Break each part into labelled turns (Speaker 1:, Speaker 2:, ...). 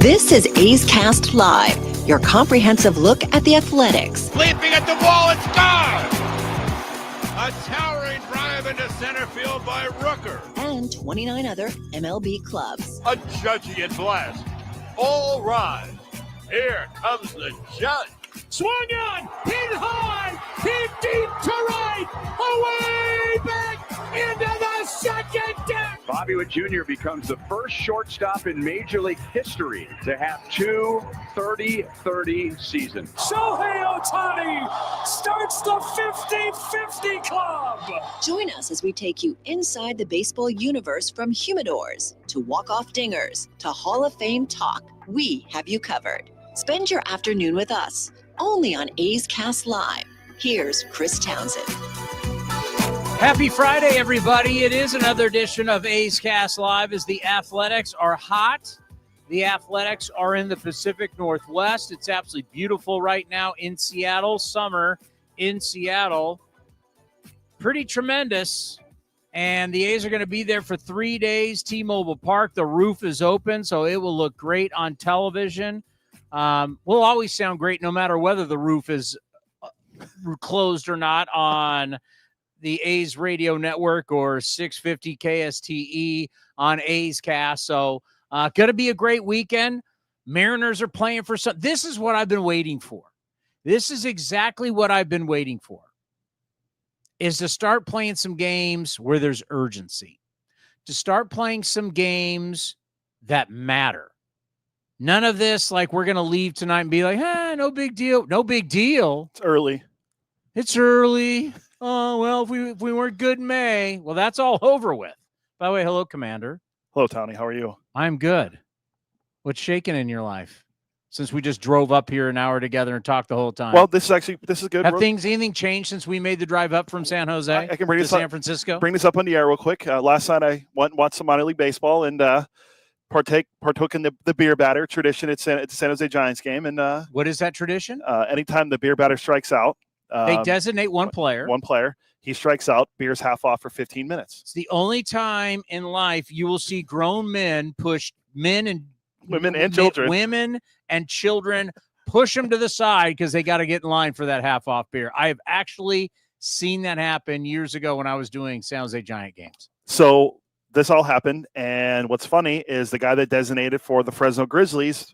Speaker 1: This is A's Cast Live, your comprehensive look at the Athletics.
Speaker 2: Leaping at the ball, it's gone! A towering drive into center field by Rooker.
Speaker 1: And 29 other MLB clubs.
Speaker 2: A judgy blast. All rise. Here comes the judge.
Speaker 3: Swung on, hit high, hit deep to right, away back into the second deck.
Speaker 4: Bobby Witt Jr. becomes the first shortstop in Major League history to have two 30-30 seasons.
Speaker 3: Shohei Ohtani starts the 50-50 club.
Speaker 1: Join us as we take you inside the baseball universe, from humidors to walk-off dingers to Hall of Fame talk. We have you covered. Spend your afternoon with us, only on A's Cast Live. Here's Chris Townsend.
Speaker 5: Happy Friday, everybody. It is another edition of A's Cast Live as the Athletics are hot. The Athletics are in the Pacific Northwest. It's absolutely beautiful right now in Seattle. Summer in Seattle. Pretty tremendous. And the A's are going to be there for 3 days. T-Mobile Park, the roof is open, so it will look great on television. Will always sound great no matter whether the roof is closed or not on the A's radio network or 650 KSTE on A's Cast. So going to be a great weekend. Mariners are playing for some. This is what I've been waiting for. This is exactly what I've been waiting for, is to start playing some games where there's urgency, to start playing some games that matter. None of this, like, we're going to leave tonight and be like, no big deal. No big deal.
Speaker 6: It's early.
Speaker 5: It's early. Oh, well, if we weren't good in May, well, that's all over with. By the way, hello, Commander.
Speaker 6: Hello, Towny. How are you?
Speaker 5: I'm good. What's shaking in your life since we just drove up here an hour together and talked the whole time?
Speaker 6: Well, this is good.
Speaker 5: Have anything changed since we made the drive up from San Jose
Speaker 6: I can bring
Speaker 5: to San Francisco?
Speaker 6: Bring this up on the air real quick. Last night I watched some minor league baseball and partook in the beer batter tradition at the San Jose Giants game. And
Speaker 5: what is that tradition?
Speaker 6: Anytime the beer batter strikes out,
Speaker 5: they designate one player.
Speaker 6: He strikes out. Beer's half off for 15 minutes.
Speaker 5: It's the only time in life you will see grown men push women and children, push them to the side because they got to get in line for that half off beer. I have actually seen that happen years ago when I was doing San Jose Giant games.
Speaker 6: So this all happened, and what's funny is the guy that designated for the Fresno Grizzlies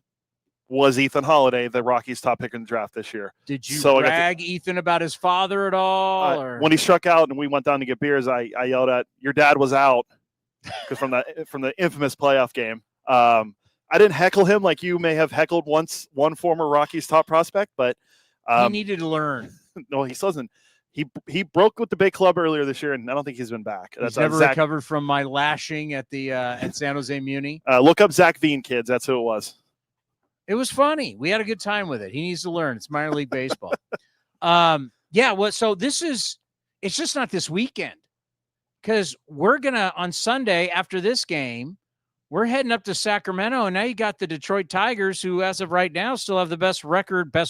Speaker 6: was Ethan Holiday, the Rockies' top pick in the draft this year.
Speaker 5: Did you brag Ethan about his father at all?
Speaker 6: When he struck out and we went down to get beers, I yelled at, "Your dad was out," because from the infamous playoff game. I didn't heckle him like you may have heckled one former Rockies top prospect, but
Speaker 5: he needed to learn.
Speaker 6: No, he doesn't. He broke with the big club earlier this year, and I don't think he's been back.
Speaker 5: He's never recovered from my lashing at the at San Jose Muni.
Speaker 6: Look up Zach Veen, kids. That's who it was.
Speaker 5: It was funny. We had a good time with it. He needs to learn. It's minor league baseball. So it's just not this weekend, because we're going to, on Sunday after this game, we're heading up to Sacramento, and now you got the Detroit Tigers, who as of right now still have the best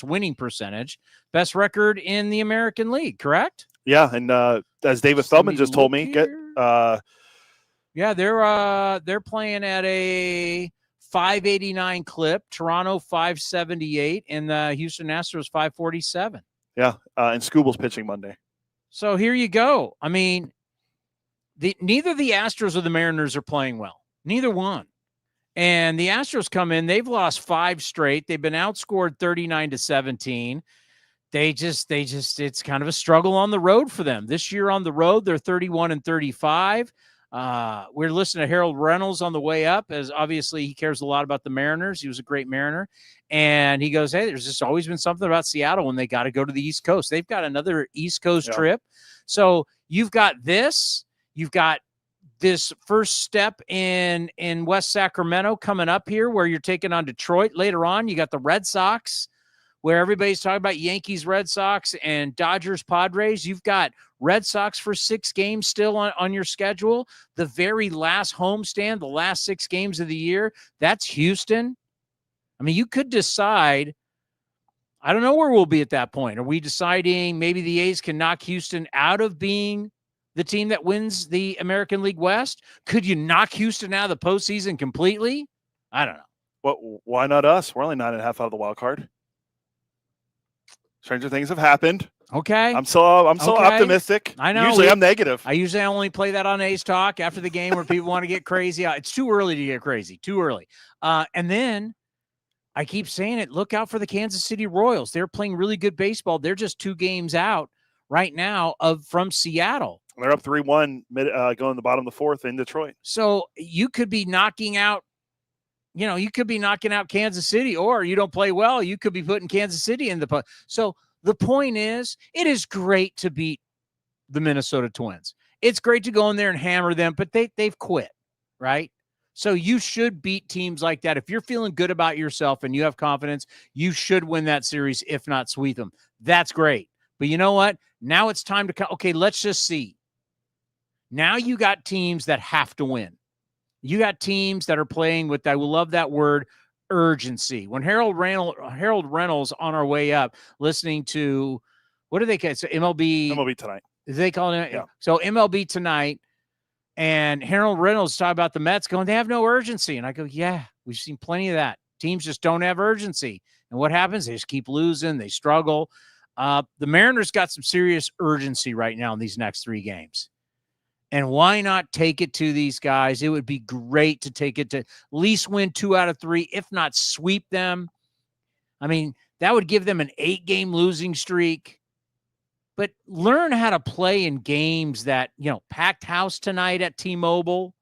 Speaker 5: winning percentage, best record in the American League, correct?
Speaker 6: Yeah, and as David Feldman just told me,
Speaker 5: they're playing at a 589 clip, Toronto 578, and the Houston Astros 547.
Speaker 6: Yeah, and Scooble's pitching Monday.
Speaker 5: So here you go. I mean, neither the Astros or the Mariners are playing well. Neither one. And the Astros come in, they've lost 5 straight. They've been outscored 39-17. It's kind of a struggle on the road for them. This year on the road, they're 31-35. We're listening to Harold Reynolds on the way up, as obviously he cares a lot about the Mariners. He was a great Mariner. And he goes, hey, there's just always been something about Seattle when they got to go to the East Coast. They've got another East Coast trip. So you've got this first step in West Sacramento coming up here, where you're taking on Detroit. Later on, you got the Red Sox, where everybody's talking about Yankees, Red Sox, and Dodgers, Padres. You've got Red Sox for 6 games still on your schedule. The very last homestand, the last 6 games of the year, that's Houston. I mean, you could decide, I don't know where we'll be at that point. Are we deciding maybe the A's can knock Houston out of being the team that wins the American League West? Could you knock Houston out of the postseason completely? I don't know.
Speaker 6: Why not us? We're only 9.5 out of the wild card. Stranger things have happened.
Speaker 5: Okay.
Speaker 6: I'm so optimistic.
Speaker 5: I know.
Speaker 6: Usually I'm negative.
Speaker 5: I usually only play that on Ace Talk after the game where people want to get crazy. It's too early to get crazy. Too early. And then I keep saying it. Look out for the Kansas City Royals. They're playing really good baseball. They're just 2 games out right now from Seattle.
Speaker 6: They're up 3-1 going to the bottom of the 4th in Detroit.
Speaker 5: So you could be knocking out Kansas City, or you don't play well, you could be putting Kansas City in the – so the point is, it is great to beat the Minnesota Twins. It's great to go in there and hammer them, but they've quit, right? So you should beat teams like that. If you're feeling good about yourself and you have confidence, you should win that series, if not sweep them. That's great. But you know what? Now it's time to – okay, let's just see. Now you got teams that have to win. You got teams that are playing with, I will love that word, urgency. When Harold Reynolds on our way up, listening to, what do they call it? So MLB
Speaker 6: Tonight.
Speaker 5: They call it?
Speaker 6: Yeah.
Speaker 5: So MLB Tonight, and Harold Reynolds talk about the Mets going, they have no urgency. And I go, yeah, we've seen plenty of that. Teams just don't have urgency. And what happens? They just keep losing. They struggle. The Mariners got some serious urgency right now in these next 3 games. And why not take it to these guys? It would be great to take it to at least win 2 out of 3, if not sweep them. I mean, that would give them an 8-game losing streak. But learn how to play in games that, packed house tonight at T-Mobile.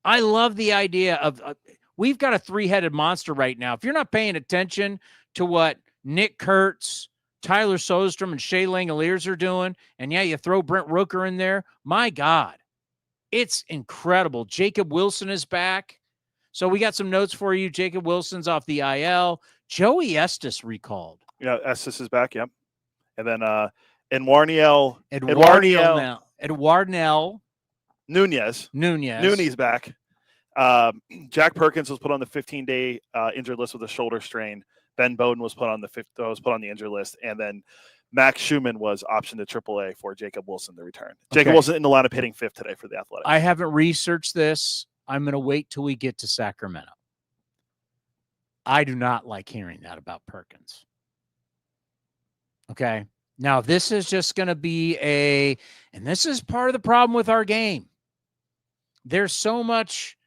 Speaker 5: I love the idea of we've got a 3-headed monster right now. If you're not paying attention to what Nick Kurtz, Tyler Soderstrom, and Shea Langoliers are doing, and yeah, you throw Brent Rooker in there, my God, it's incredible. Jacob Wilson is back. So we got some notes for you. Jacob Wilson's off the IL. Joey Estes recalled.
Speaker 6: Yeah, Estes is back, yep. And then Eduardo Nunez back. Jack Perkins was put on the 15-day injured list with a shoulder strain. Ben Bowden was put on the injured list, and then Max Schumann was optioned to AAA for Jacob Wilson to return. Jacob Wilson in the lineup hitting 5th today for the Athletics.
Speaker 5: I haven't researched this. I'm going to wait till we get to Sacramento. I do not like hearing that about Perkins. Okay. Now, this is just going to be and this is part of the problem with our game. There's such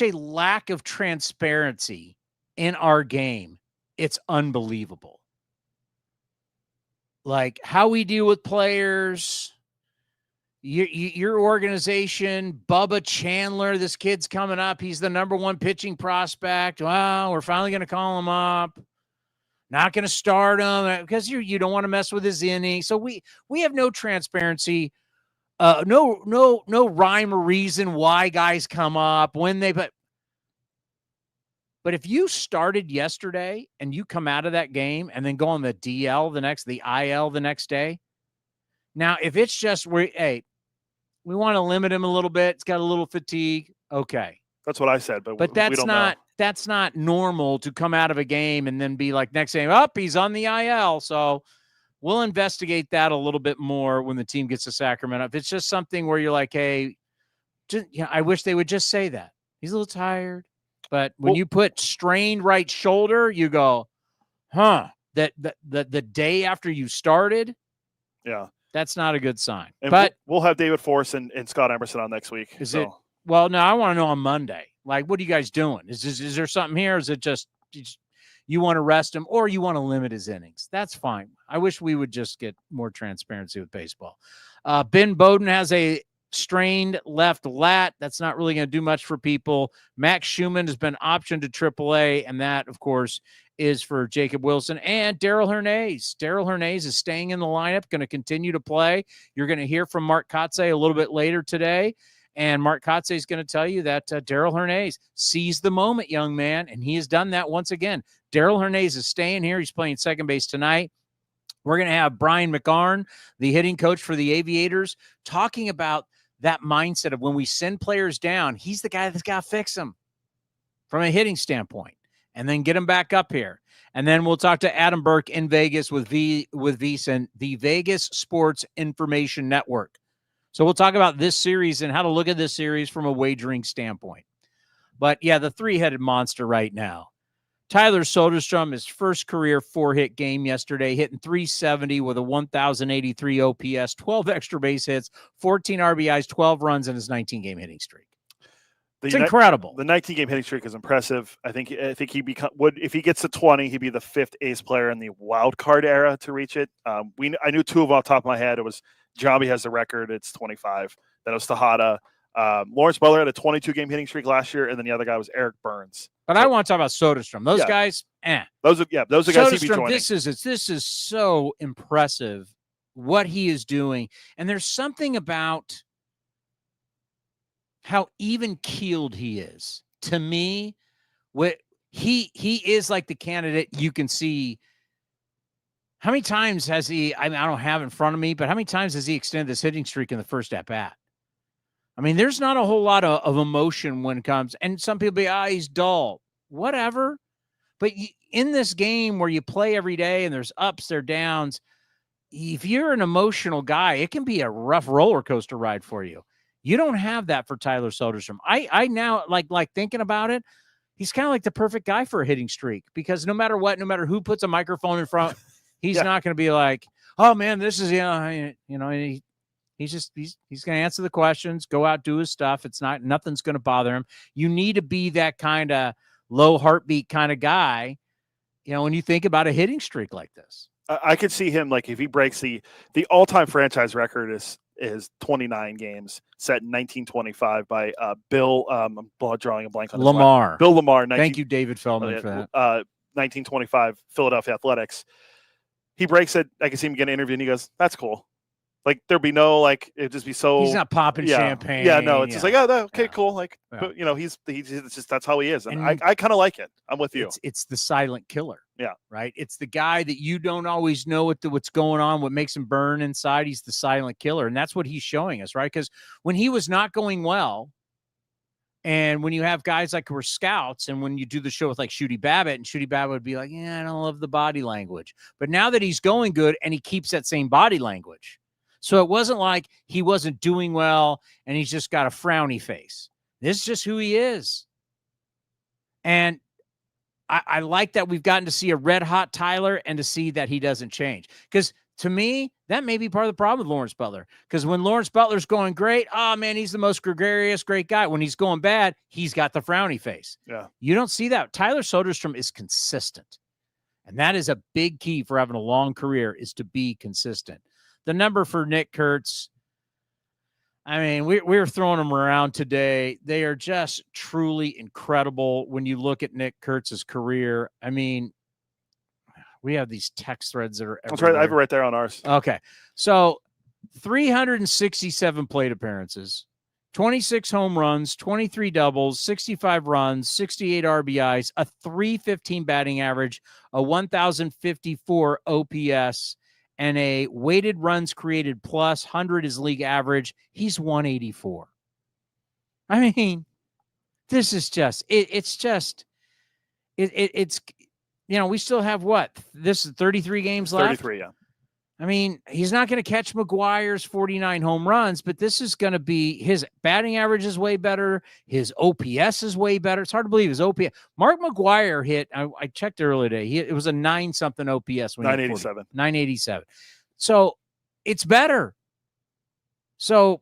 Speaker 5: a lack of transparency in our game. It's unbelievable. Like how we deal with players, your organization, Bubba Chandler, this kid's coming up. He's the #1 pitching prospect. Wow, we're finally going to call him up. Not going to start him because you don't want to mess with his inning. So we have no transparency, no rhyme or reason why guys come up when they But if you started yesterday and you come out of that game and then go on the IL the next day, now if it's just we want to limit him a little bit, it's got a little fatigue, okay.
Speaker 6: That's what I said, but
Speaker 5: that's not normal to come out of a game and then be like next game, he's on the IL. So we'll investigate that a little bit more when the team gets to Sacramento. If it's just something where you're like, hey, I wish they would just say that. He's a little tired. But when you put strained right shoulder, you go, that the day after you started,
Speaker 6: yeah,
Speaker 5: that's not a good sign.
Speaker 6: And
Speaker 5: but
Speaker 6: we'll have David Forrest and Scott Emerson on next week.
Speaker 5: Well, no, I want to know on Monday. Like, what are you guys doing? Is there something here? Or is it just you want to rest him or you want to limit his innings? That's fine. I wish we would just get more transparency with baseball. Ben Bowden has a strained left lat. That's not really going to do much for people. Max Schumann has been optioned to AAA, and that, of course, is for Jacob Wilson and Darrell Hernandez. Darrell Hernandez is staying in the lineup, going to continue to play. You're going to hear from Mark Kotsay a little bit later today, and Mark Kotsay is going to tell you that Darrell Hernandez seized the moment, young man, and he has done that once again. Darrell Hernandez is staying here. He's playing second base tonight. We're going to have Brian McArn, the hitting coach for the Aviators, talking about that mindset of when we send players down, he's the guy that's got to fix them from a hitting standpoint and then get them back up here. And then we'll talk to Adam Burke in Vegas with VSiN, the Vegas Sports Information Network. So we'll talk about this series and how to look at this series from a wagering standpoint. But, yeah, the three-headed monster right now. Tyler Soderstrom, his first career 4-hit game yesterday, hitting .370 with a 1,083 OPS, 12 extra base hits, 14 RBIs, 12 runs in his 19-game hitting streak. It's incredible.
Speaker 6: The 19-game hitting streak is impressive. I think he would, if he gets to 20, he'd be the 5th ace player in the wild card era to reach it. I knew 2 of off the top of my head. It was Jambi has the record. It's 25. Then it was Tejada. Lawrence Butler had a 22-game hitting streak last year, and then the other guy was Eric Burns.
Speaker 5: But I want to talk about Soderstrom. Those guys,
Speaker 6: Those are guys he'd be joining.
Speaker 5: This is so impressive what he is doing. And there's something about how even-keeled he is. To me, he is like the candidate you can see. How many times has he, I don't have it in front of me, but how many times has he extended this hitting streak in the first at-bat? I mean, there's not a whole lot of emotion when it comes, and some people be, he's dull, whatever. But in this game where you play every day and there's ups, there's downs, if you're an emotional guy, it can be a rough roller coaster ride for you. You don't have that for Tyler Soderstrom. I now like thinking about it, he's kind of like the perfect guy for a hitting streak, because no matter what, no matter who puts a microphone in front, he's not going to be like, oh man, this is, he's going to answer the questions, go out, do his stuff. Nothing's going to bother him. You need to be that kind of low heartbeat kind of guy, when you think about a hitting streak like this.
Speaker 6: I could see him, like, if he breaks the all-time franchise record is 29 games set in 1925 by Bill. I'm drawing a blank on
Speaker 5: Lamar.
Speaker 6: Bill Lamar.
Speaker 5: Thank you, David Feldman, for that.
Speaker 6: 1925 Philadelphia Athletics. He breaks it. I can see him get an interview, and he goes, "That's cool." Like, there'd be no, like, it'd just be so.
Speaker 5: He's not popping champagne.
Speaker 6: Yeah, no, it's just like, okay, cool. Like, but, he's just, that's how he is. And I kind of like it. I'm with you.
Speaker 5: It's the silent killer.
Speaker 6: Yeah.
Speaker 5: Right. It's the guy that you don't always know what's going on, what makes him burn inside. He's the silent killer. And that's what he's showing us, right? Because when he was not going well, and when you have guys like who are scouts, and when you do the show with like Shooty Babbitt, and Shooty Babbitt would be like, I don't love the body language. But now that he's going good and he keeps that same body language. So it wasn't like he wasn't doing well and he's just got a frowny face. This is just who he is. And I like that we've gotten to see a red hot Tyler and to see that he doesn't change. Because to me, that may be part of the problem with Lawrence Butler. Because when Lawrence Butler's going great, man, he's the most gregarious, great guy. When he's going bad, he's got the frowny face.
Speaker 6: Yeah.
Speaker 5: You don't see that. Tyler Soderstrom is consistent. And that is a big key for having a long career, is to be consistent. The number for Nick Kurtz, I mean, we're throwing them around today. They are just truly incredible when you look at Nick Kurtz's career. I mean, we have these text threads that are everywhere.
Speaker 6: That's right. I have it right there on ours.
Speaker 5: Okay. So 367 plate appearances, 26 home runs, 23 doubles, 65 runs, 68 RBIs, a .315 batting average, a 1,054 OPS, and a weighted runs created plus 100 is league average. He's 184. I mean, this is just, it's we still have what? This is 33 games left?
Speaker 6: 33, yeah.
Speaker 5: I mean, he's not going to catch McGuire's 49 home runs, but this is going to be, his batting average is way better. His OPS is way better. It's hard to believe his OPS. Mark McGuire hit, I checked earlier today, it was a 9-something OPS.
Speaker 6: 987. 987.
Speaker 5: So it's better. So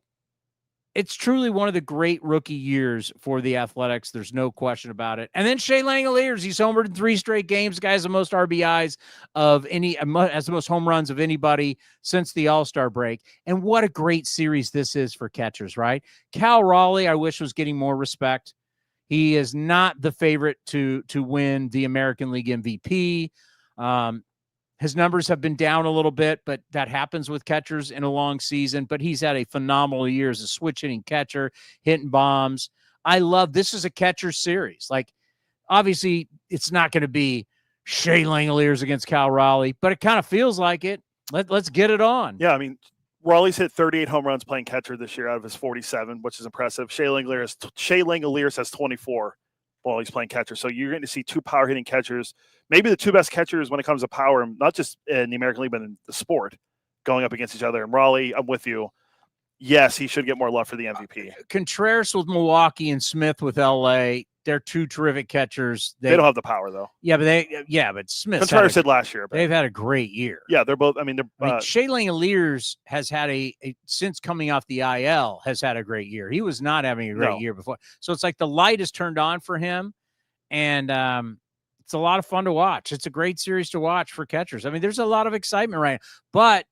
Speaker 5: it's truly one of the great rookie years for the Athletics. There's no question about it. And then Shea Langoliers, he's homered in 3 straight games. The guy has the most RBIs has the most home runs of anybody since the All-Star break. And what a great series this is for catchers, right? Cal Raleigh, I wish, was getting more respect. He is not the favorite to win the American League MVP. His numbers have been down a little bit, but that happens with catchers in a long season. But he's had a phenomenal year as a switch hitting catcher, hitting bombs. I love this is a catcher series. Like, obviously, it's not going to be Shea Langoliers against Cal Raleigh, but it kind of feels like it. Let's get it on.
Speaker 6: Yeah, I mean, Raleigh's hit 38 home runs playing catcher this year out of his 47, which is impressive. Shea Langoliers has 24 while he's playing catcher. So you're going to see 2 power hitting catchers, maybe the 2 best catchers when it comes to power, not just in the American League, but in the sport, going up against each other. And Raleigh, I'm with you. yes, he should get more love for the MVP.
Speaker 5: Contreras with Milwaukee and Smith with LA. They're two terrific catchers.
Speaker 6: They don't have the power though.
Speaker 5: Yeah, but Smith.
Speaker 6: Contreras did last year.
Speaker 5: They've had a great year.
Speaker 6: Yeah, they're both.
Speaker 5: Shea Langeliers has had since coming off the IL has had a great year. He was not having a great year before. So it's like the light is turned on for him, and it's a lot of fun to watch. It's a great series to watch for catchers. I mean, there's a lot of excitement right now, but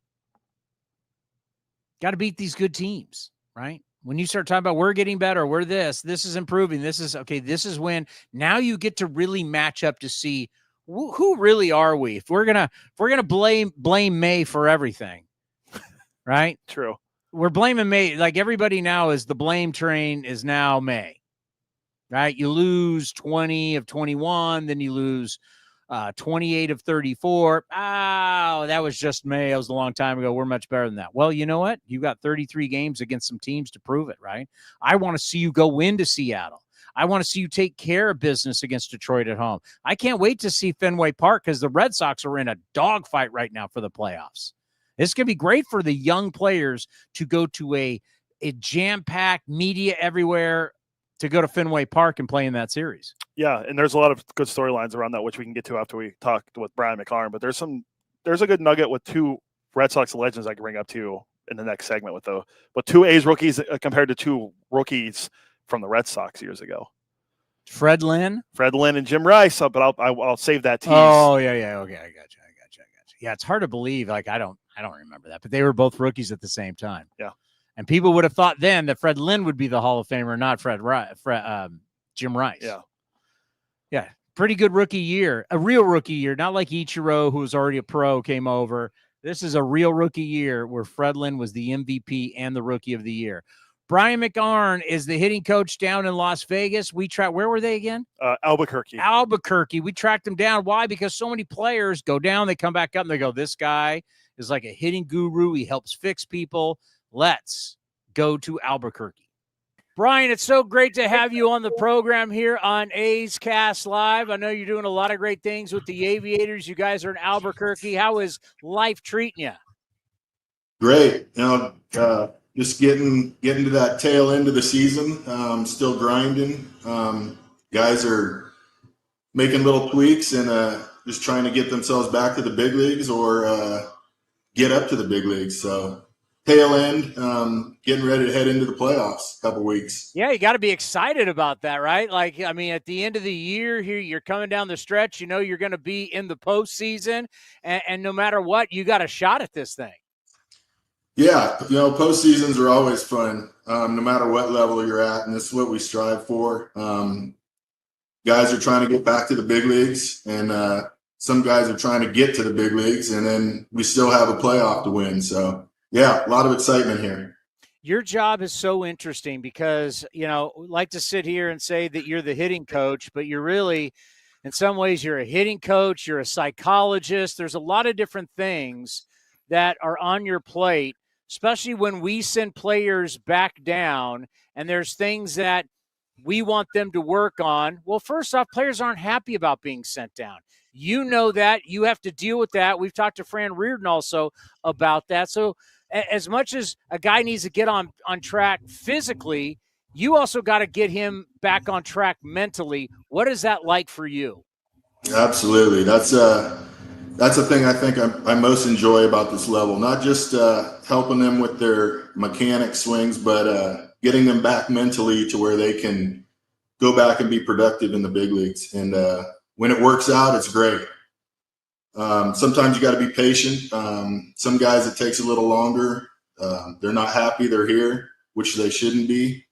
Speaker 5: got to beat these good teams, right? When you start talking about we're getting better, we're this is improving, this is when now you get to really match up to see who really are we. If we're gonna blame May for everything, right?
Speaker 6: True.
Speaker 5: We're blaming May. Like everybody now is the blame train is now May, right? You lose 20 of 21, then you lose 28 of 34. That was just May. That was a long time ago. We're much better than that. Well, you know what? You got 33 games against some teams to prove it, right? I want to see you go into Seattle. I want to see you take care of business against Detroit at home. I can't wait to see Fenway Park because the Red Sox are in a dogfight right now for the playoffs. It's going to be great for the young players to go to a jam-packed media everywhere to go to Fenway Park and play in that series.
Speaker 6: Yeah, and there's a lot of good storylines around that, which we can get to after we talk with Brian McArn. But there's a good nugget with two Red Sox legends I can bring up to you in the next segment with two A's rookies compared to two rookies from the Red Sox years ago.
Speaker 5: Fred Lynn
Speaker 6: and Jim Rice, but I'll save that tease.
Speaker 5: Oh yeah, okay, I got you. Yeah, it's hard to believe. Like I don't remember that, but they were both rookies at the same time.
Speaker 6: Yeah.
Speaker 5: And people would have thought then that Fred Lynn would be the Hall of Famer, not Jim Rice.
Speaker 6: Yeah.
Speaker 5: Yeah. Pretty good rookie year. A real rookie year, not like Ichiro, who was already a pro, came over. This is a real rookie year where Fred Lynn was the MVP and the rookie of the year. Brian McArn is the hitting coach down in Las Vegas. Where were they again?
Speaker 6: Albuquerque.
Speaker 5: We tracked them down. Why? Because so many players go down, they come back up, and they go, this guy is like a hitting guru. He helps fix people. Let's go to Albuquerque. Brian, it's so great to have you on the program here on A's Cast Live. I know you're doing a lot of great things with the Aviators. You guys are in Albuquerque. How is life treating you?
Speaker 7: Great. Just getting to that tail end of the season. Still grinding. Guys are making little tweaks and just trying to get themselves back to the big leagues or get up to the big leagues. So tail end, getting ready to head into the playoffs a couple weeks.
Speaker 5: Yeah, you got to be excited about that, right? Like, I mean, at the end of the year here, you're coming down the stretch. You know you're going to be in the postseason, and no matter what, you got a shot at this thing.
Speaker 7: Yeah, postseasons are always fun, no matter what level you're at, and this is what we strive for. Guys are trying to get back to the big leagues, and some guys are trying to get to the big leagues, and then we still have a playoff to win. So, yeah, a lot of excitement here.
Speaker 5: Your job is so interesting because, we like to sit here and say that you're the hitting coach, but you're really, in some ways, you're a hitting coach, you're a psychologist. There's a lot of different things that are on your plate, especially when we send players back down and there's things that we want them to work on. Well, first off, players aren't happy about being sent down. You know that. You have to deal with that. We've talked to Fran Reardon also about that. So as much as a guy needs to get on track physically, you also got to get him back on track mentally. What is that like for you?
Speaker 7: Absolutely. That's the thing I think I most enjoy about this level, not just helping them with their mechanic swings, but getting them back mentally to where they can go back and be productive in the big leagues. And when it works out, it's great. Sometimes you got to be patient. Some guys, it takes a little longer. They're not happy they're here, which they shouldn't be.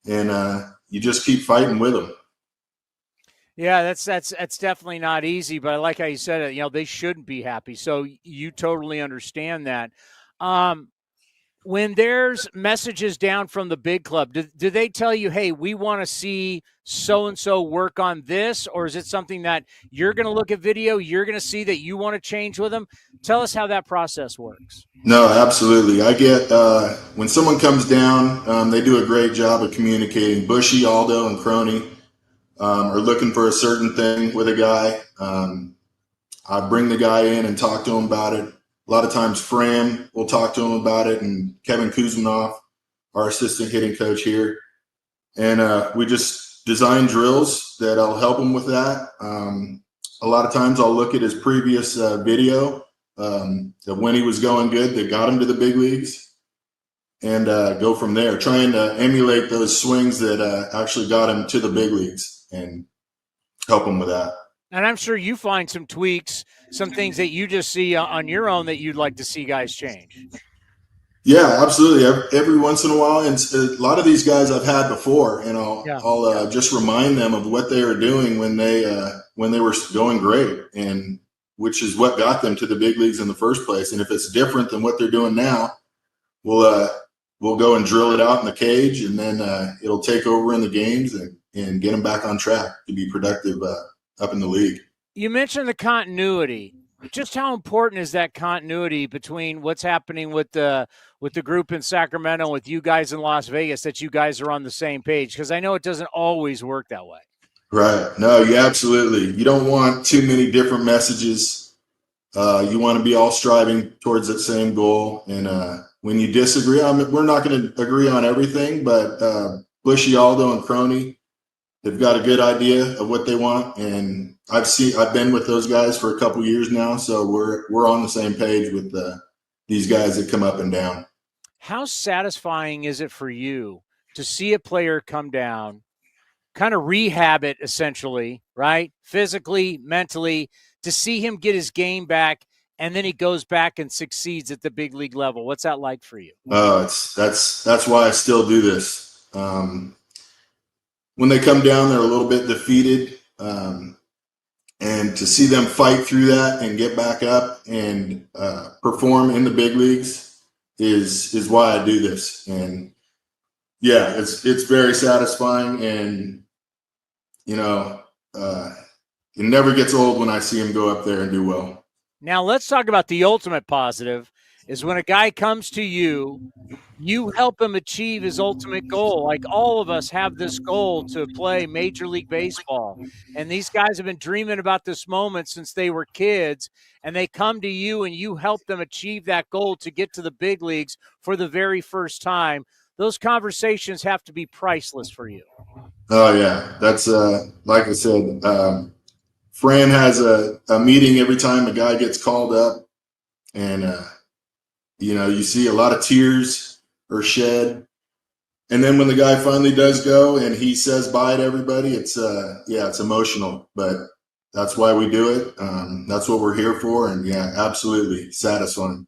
Speaker 7: And you just keep fighting with them.
Speaker 5: Yeah, that's definitely not easy, but I like how you said it. They shouldn't be happy. So you totally understand that. When there's messages down from the big club, do they tell you, hey, we want to see so-and-so work on this? Or is it something that you're going to look at video, you're going to see that you want to change with them? Tell us how that process works.
Speaker 7: No, absolutely. I get when someone comes down, they do a great job of communicating. Bushy, Aldo, and Crony are looking for a certain thing with a guy. I bring the guy in and talk to him about it. A lot of times Fran will talk to him about it, and Kevin Kuzminoff, our assistant hitting coach here. And we just design drills that'll help him with that. A lot of times I'll look at his previous video of when he was going good that got him to the big leagues, and go from there, trying to emulate those swings that actually got him to the big leagues and help him with that.
Speaker 5: And I'm sure you find some tweaks, some things that you just see on your own that you'd like to see guys change.
Speaker 7: Yeah, absolutely. Every once in a while, and a lot of these guys I've had before, and I'll just remind them of what they were doing when they were going great, and which is what got them to the big leagues in the first place. And if it's different than what they're doing now, we'll go and drill it out in the cage, and then it'll take over in the games and get them back on track to be productive up in the league.
Speaker 5: You mentioned the continuity. Just how important is that continuity between what's happening with the group in Sacramento, with you guys in Las Vegas, that you guys are on the same page? Because I know it doesn't always work that way.
Speaker 7: Right. No, yeah, absolutely. You don't want too many different messages. You want to be all striving towards that same goal. And when you disagree, we're not going to agree on everything, but Bushy, Aldo, and Crony, they've got a good idea of what they want, and I've been with those guys for a couple years now, so we're on the same page with these guys that come up and down.
Speaker 5: How satisfying is it for you to see a player come down, kind of rehab it essentially, right? Physically, mentally, to see him get his game back, and then he goes back and succeeds at the big league level? What's that like for you?
Speaker 7: That's why I still do this. When they come down, they're a little bit defeated. And to see them fight through that and get back up and perform in the big leagues is why I do this. And yeah, it's very satisfying, and it never gets old when I see him go up there and do well.
Speaker 5: Now let's talk about the ultimate positive. Is when a guy comes to you, you help him achieve his ultimate goal. Like all of us have this goal to play Major League Baseball. And these guys have been dreaming about this moment since they were kids. And they come to you and you help them achieve that goal to get to the big leagues for the very first time. Those conversations have to be priceless for you.
Speaker 7: Oh, yeah. That's like I said, Fran has a meeting every time a guy gets called up. And, you see a lot of tears are shed. And then when the guy finally does go and he says bye to everybody, it's emotional, but that's why we do it. That's what we're here for. And yeah, absolutely satisfying.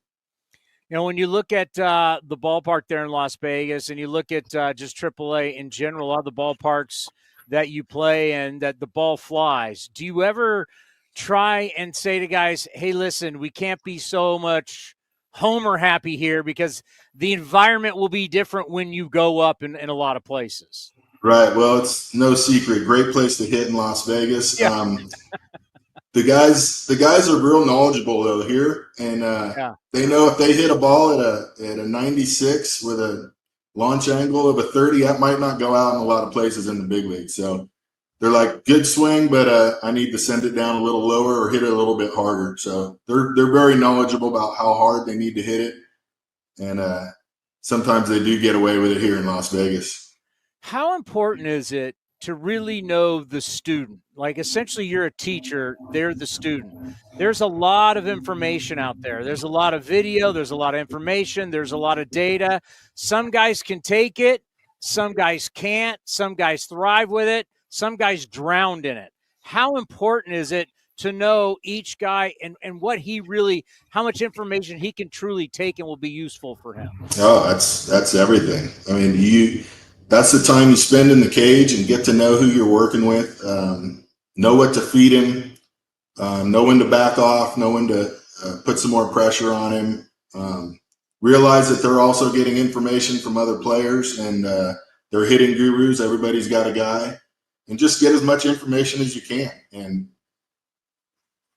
Speaker 5: When you look at the ballpark there in Las Vegas, and you look at just AAA in general, all the ballparks that you play and that the ball flies, do you ever try and say to guys, hey, listen, we can't be so much homer happy here because the environment will be different when you go up in a lot of places?
Speaker 7: Right. Well, it's no secret. Great place to hit in Las Vegas. Yeah. The guys are real knowledgeable though here, and they know if they hit a ball at a 96 with a launch angle of a 30, that might not go out in a lot of places in the big league. So they're like, good swing, but I need to send it down a little lower or hit it a little bit harder. So they're very knowledgeable about how hard they need to hit it, and sometimes they do get away with it here in Las Vegas.
Speaker 5: How important is it to really know the student? Like essentially you're a teacher, they're the student. There's a lot of information out there. There's a lot of video, there's a lot of information, there's a lot of data. Some guys can take it, some guys can't, some guys thrive with it, some guys drowned in it. How important is it to know each guy and what he really, how much information he can truly take and will be useful for him?
Speaker 7: Oh, that's everything. I mean, that's the time you spend in the cage and get to know who you're working with, know what to feed him, know when to back off, know when to put some more pressure on him, realize that they're also getting information from other players, and they're hitting gurus. Everybody's got a guy, and just get as much information as you can. And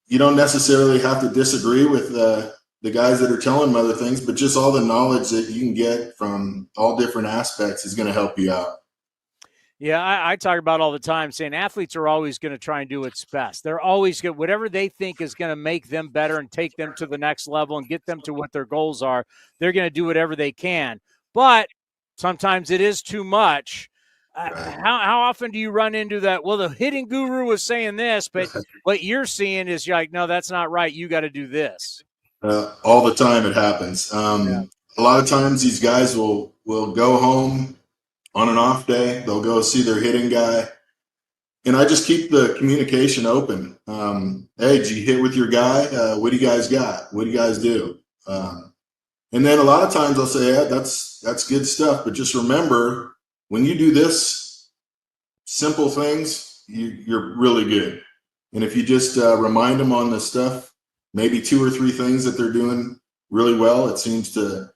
Speaker 7: you don't necessarily have to disagree with the guys that are telling them other things, but just all the knowledge that you can get from all different aspects is going to help you out.
Speaker 5: Yeah, I talk about all the time saying athletes are always going to try and do what's best. They're always going to, whatever they think is going to make them better and take them to the next level and get them to what their goals are, they're going to do whatever they can. But sometimes it is too much. How often do you run into that? Well, the hitting guru was saying this, but what you're seeing is you're like, no, that's not right. You got to do this.
Speaker 7: All the time it happens. A lot of times these guys will go home on an off day. They'll go see their hitting guy. And I just keep the communication open. Hey, did you hit with your guy? What do you guys got? What do you guys do? And then a lot of times I'll say, yeah, that's good stuff. But just remember, when you do this simple things, you're really good. And if you just remind them on the stuff, maybe 2 or 3 things that they're doing really well, it seems to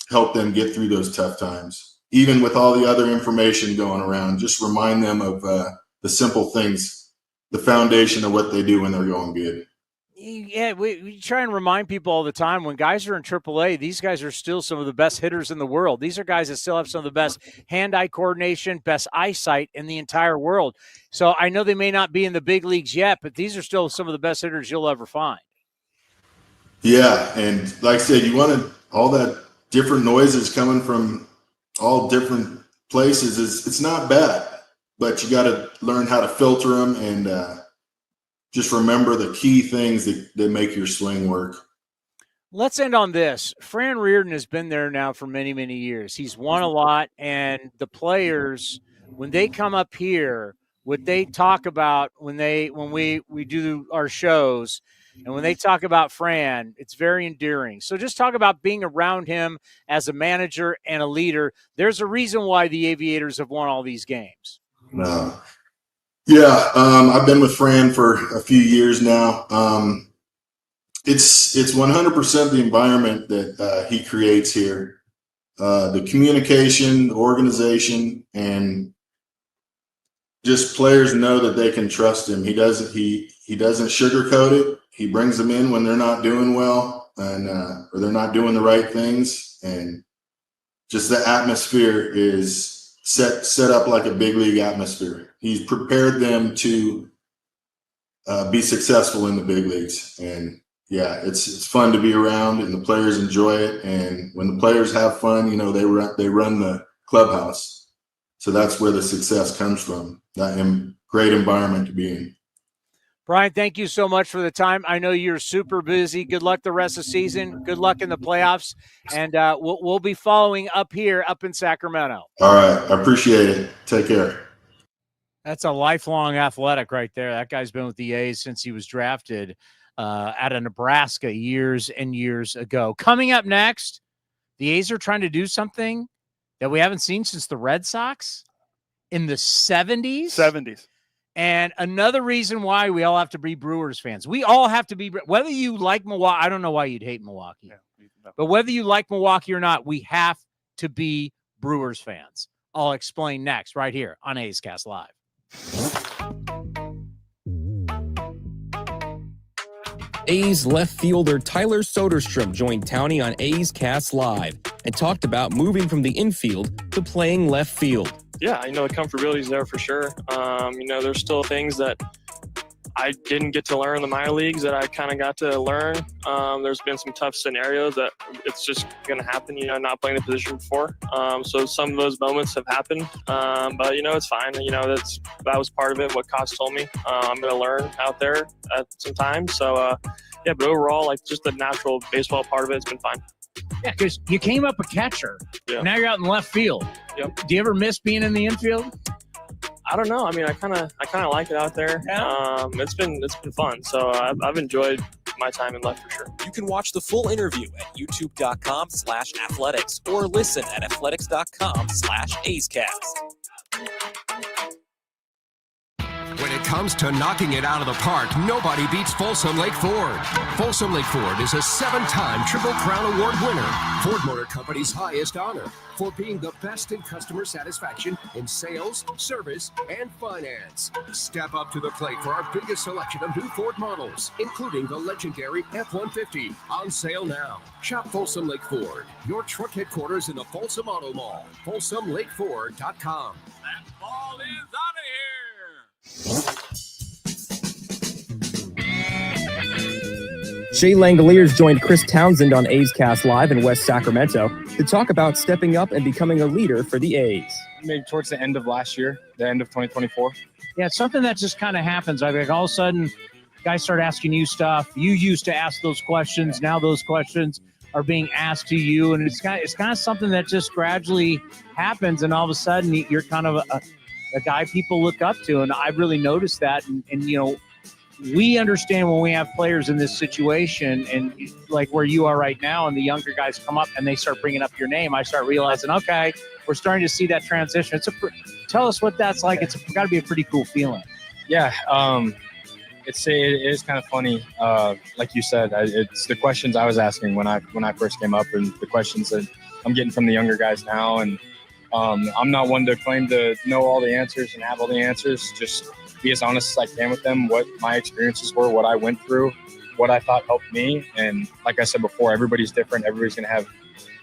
Speaker 7: help them get through those tough times. Even with all the other information going around, just remind them of the simple things, the foundation of what they do when they're going good.
Speaker 5: Yeah, we try and remind people all the time when guys are in AAA, these guys are still some of the best hitters in the world. These are guys that still have some of the best hand-eye coordination, best eyesight in the entire world. So I know they may not be in the big leagues yet, but these are still some of the best hitters you'll ever find.
Speaker 7: Yeah, and like I said, you wanted all that different noises coming from all different places. It's not bad, but you got to learn how to filter them and just remember the key things that make your swing work.
Speaker 5: Let's end on this. Fran Reardon has been there now for many, many years. He's won a lot, and the players, when they come up here, what they talk about when we do our shows, and when they talk about Fran, it's very endearing. So just talk about being around him as a manager and a leader. There's a reason why the Aviators have won all these games.
Speaker 7: Yeah, I've been with Fran for a few years now. It's 100% the environment that he creates here. The communication, the organization, and just players know that they can trust him. He doesn't sugarcoat it. He brings them in when they're not doing well and or they're not doing the right things, and just the atmosphere is set up like a big league atmosphere. He's prepared them to be successful in the big leagues, and yeah, it's fun to be around, and the players enjoy it. And when the players have fun, they run the clubhouse, so that's where the success comes from. That great environment to be in.
Speaker 5: Brian, thank you so much for the time. I know you're super busy. Good luck the rest of the season. Good luck in the playoffs. And we'll be following up here up in Sacramento.
Speaker 7: All right. I appreciate it. Take care.
Speaker 5: That's a lifelong athletic right there. That guy's been with the A's since he was drafted out of Nebraska years and years ago. Coming up next, the A's are trying to do something that we haven't seen since the Red Sox in the 70s. And another reason why we all have to be Brewers fans. We all have to be, whether you like Milwaukee. I don't know why you'd hate Milwaukee. Yeah, but whether you like Milwaukee or not, we have to be Brewers fans. I'll explain next right here on A's Cast Live.
Speaker 8: A's left fielder Tyler Soderstrom joined Towny on A's Cast Live and talked about moving from the infield to playing left field.
Speaker 9: Yeah, the comfortability's there for sure. There's still things that I didn't get to learn in the minor leagues that I kind of got to learn. There's been some tough scenarios that it's just going to happen, not playing the position before. So some of those moments have happened, but it's fine. That was part of it, what Kotsay told me. I'm going to learn out there at some time. So, but overall, just the natural baseball part of it, it's been fine.
Speaker 5: Yeah, because you came up a catcher.
Speaker 9: Yeah.
Speaker 5: Now you're out in left field.
Speaker 9: Yep.
Speaker 5: Do you ever miss being in the infield?
Speaker 9: I don't know. I kind of like it out there.
Speaker 5: Yeah.
Speaker 9: It's been fun. So I've enjoyed my time in left for sure.
Speaker 10: You can watch the full interview at youtube.com/athletics or listen at athletics.com/A'sCast.
Speaker 11: When it comes to knocking it out of the park, nobody beats Folsom Lake Ford. Folsom Lake Ford is a 7-time Triple Crown Award winner, Ford Motor Company's highest honor for being the best in customer satisfaction in sales, service, and finance. Step up to the plate for our biggest selection of new Ford models, including the legendary F-150, on sale now. Shop Folsom Lake Ford, your truck headquarters in the Folsom Auto Mall. FolsomLakeFord.com.
Speaker 2: That ball is out of here.
Speaker 8: Shea Langoliers joined Chris Townsend on A's Cast Live in West Sacramento to talk about stepping up and becoming a leader for the A's.
Speaker 12: Maybe towards the end of last year, the end of 2024.
Speaker 5: Yeah, it's something that just kind of happens. Like all of a sudden, guys start asking you stuff. You used to ask those questions. Now those questions are being asked to you, and it's kind of something that just gradually happens, and all of a sudden you're kind of a guy people look up to, and I really noticed that. And you know, we understand when we have players in this situation, and like where you are right now, and the younger guys come up and they start bringing up your name, I start realizing, okay, we're starting to see that transition. Tell us what that's like. It's got to be a pretty cool feeling.
Speaker 12: Yeah, it is kind of funny. Like you said, it's the questions I was asking when I first came up, and the questions that I'm getting from the younger guys now. And I'm not one to claim to know all the answers and have all the answers. Just be as honest as I can with them, what my experiences were, what I went through, what I thought helped me. And like I said before, everybody's different. Everybody's going to have,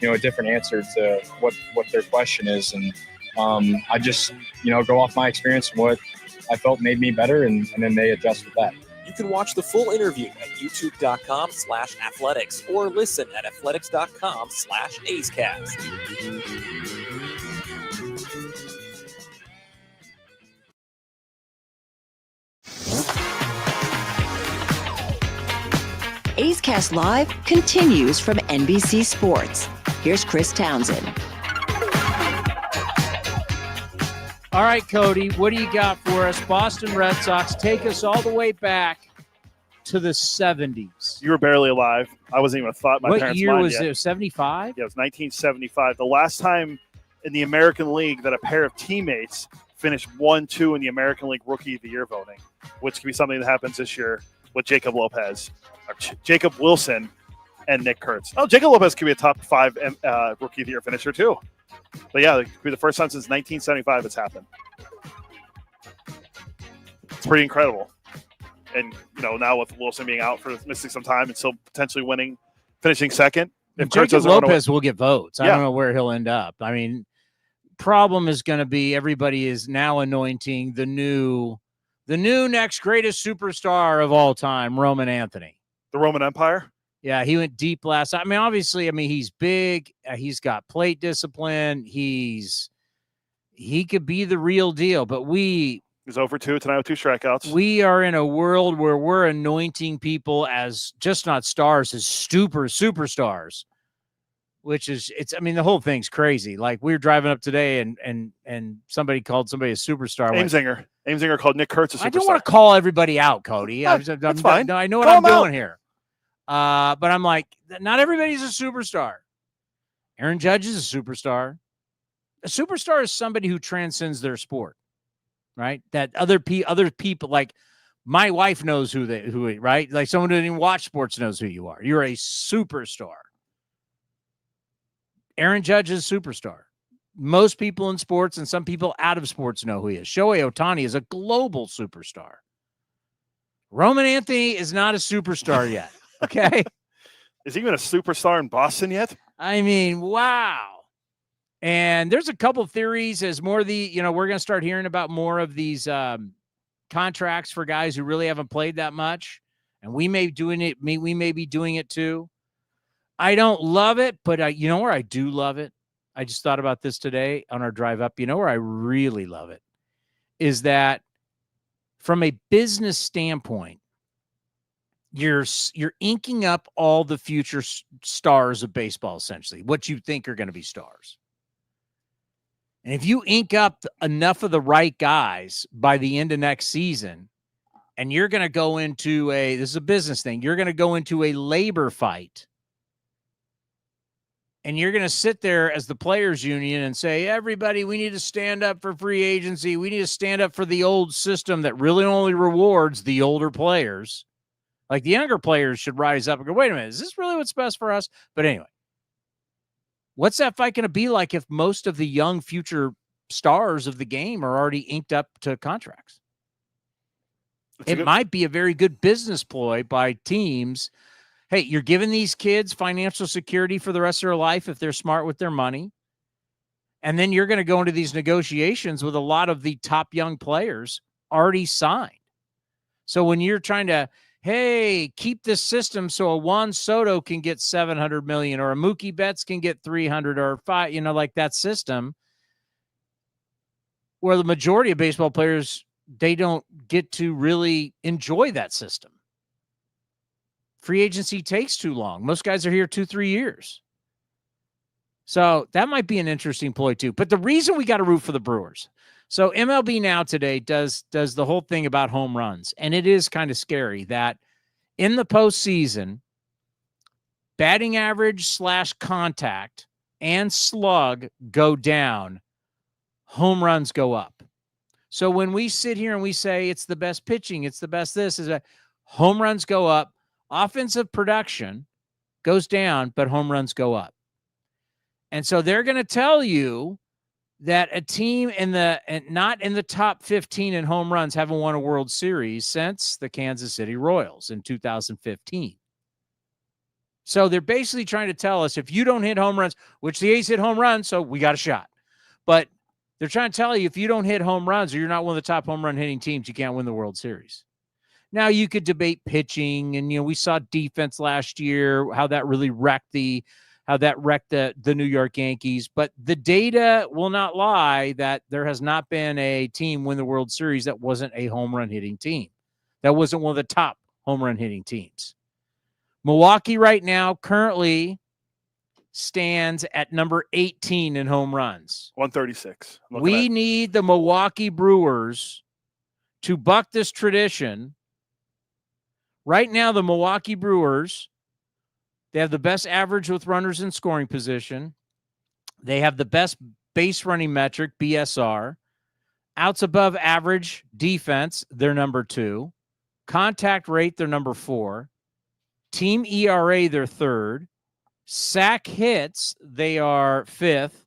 Speaker 12: a different answer to what their question is. And I just, go off my experience and what I felt made me better, and then they adjust with that.
Speaker 10: You can watch the full interview at youtube.com/athletics or listen at athletics.com/AceCast.
Speaker 1: A's Cast Live continues from NBC Sports. Here's Chris Townsend.
Speaker 5: All right, Cody, what do you got for us? Boston Red Sox take us all the way back to the 70s.
Speaker 6: You were barely alive. I wasn't even a thought in my
Speaker 5: what
Speaker 6: parents'
Speaker 5: year
Speaker 6: mind
Speaker 5: was
Speaker 6: yet.
Speaker 5: it? 75?
Speaker 6: Yeah, it was 1975. The last time in the American League that a pair of teammates finished 1-2 in the American League Rookie of the Year voting, which could be something that happens this year with Jacob Lopez, or Jacob Wilson, and Nick Kurtz. Oh, Jacob Lopez could be a top 5 Rookie of the Year finisher too. But yeah, it could be the first time since 1975 it's happened. It's pretty incredible. And, now with Wilson being out for missing some time and still potentially finishing second. If
Speaker 5: Jacob Lopez will get votes. I don't know where he'll end up. I mean, problem is going to be everybody is now anointing the new next greatest superstar of all time, Roman Anthony.
Speaker 6: The Roman Empire?
Speaker 5: Yeah, he went deep last time. I mean, obviously, he's big. He's got plate discipline. He could be the real deal, but he's
Speaker 6: 0-for-2 tonight with 2 strikeouts.
Speaker 5: We are in a world where we're anointing people as just not stars, as superstars, which is the whole thing's crazy. Like we were driving up today and somebody called somebody a superstar.
Speaker 6: Aimsinger called Nick Kurtz a superstar.
Speaker 5: I don't want to call everybody out, Cody.
Speaker 6: Yeah, that's fine.
Speaker 5: I know what I'm doing here. But I'm like, not everybody's a superstar. Aaron Judge is a superstar. A superstar is somebody who transcends their sport, right? That other people, like my wife knows who right? Like someone who didn't even watch sports knows who you are. You're a superstar. Aaron Judge is a superstar. Most people in sports and some people out of sports know who he is. Shohei Ohtani is a global superstar. Roman Anthony is not a superstar yet. Okay.
Speaker 6: Is he even a superstar in Boston yet?
Speaker 5: I mean, wow. And there's a couple theories as more we're going to start hearing about more of these contracts for guys who really haven't played that much. And we may be doing it too. I don't love it, but where I do love it? I just thought about this today on our drive up. Where I really love it is that from a business standpoint, you're inking up all the future stars of baseball, essentially, what you think are going to be stars. And if you ink up enough of the right guys by the end of next season, and you're going to go into this is a business thing, you're going to go into a labor fight And you're going to sit there as the players union and say, everybody, we need to stand up for free agency. We need to stand up for the old system that really only rewards the older players. Like the younger players should rise up and go, wait a minute, is this really what's best for us? But anyway, what's that fight going to be like if most of the young future stars of the game are already inked up to contracts? It might be a very good business ploy by teams. Hey, you're giving these kids financial security for the rest of their life if they're smart with their money. And then you're going to go into these negotiations with a lot of the top young players already signed. So when you're trying to, hey, keep this system so a Juan Soto can get $700 million or a Mookie Betts can get $300 or $500, like that system where the majority of baseball players, they don't get to really enjoy that system. Free agency takes too long. Most guys are here 2-3 years. So that might be an interesting ploy too. But the reason we got to root for the Brewers. So MLB Now today does the whole thing about home runs. And it is kind of scary that in the postseason, batting average / contact and slug go down. Home runs go up. So when we sit here and we say it's the best pitching, it's the best this, is that home runs go up. Offensive production goes down, but home runs go up. And so they're going to tell you that a team not in the top 15 in home runs haven't won a World Series since the Kansas City Royals in 2015. So they're basically trying to tell us if you don't hit home runs, which the A's hit home runs, so we got a shot. But they're trying to tell you if you don't hit home runs or you're not one of the top home run hitting teams, you can't win the World Series. Now you could debate pitching, and we saw defense last year, how that really wrecked the New York Yankees. But the data will not lie that there has not been a team win the World Series that wasn't a home run hitting team. That wasn't one of the top home run hitting teams. Milwaukee right now currently stands at number 18 in home runs.
Speaker 6: 136.
Speaker 5: We need the Milwaukee Brewers to buck this tradition. Right now, the Milwaukee Brewers, they have the best average with runners in scoring position. They have the best base running metric, BSR. Outs above average defense, they're number 2. Contact rate, they're number 4. Team ERA, they're 3rd. Sack hits, they are 5th.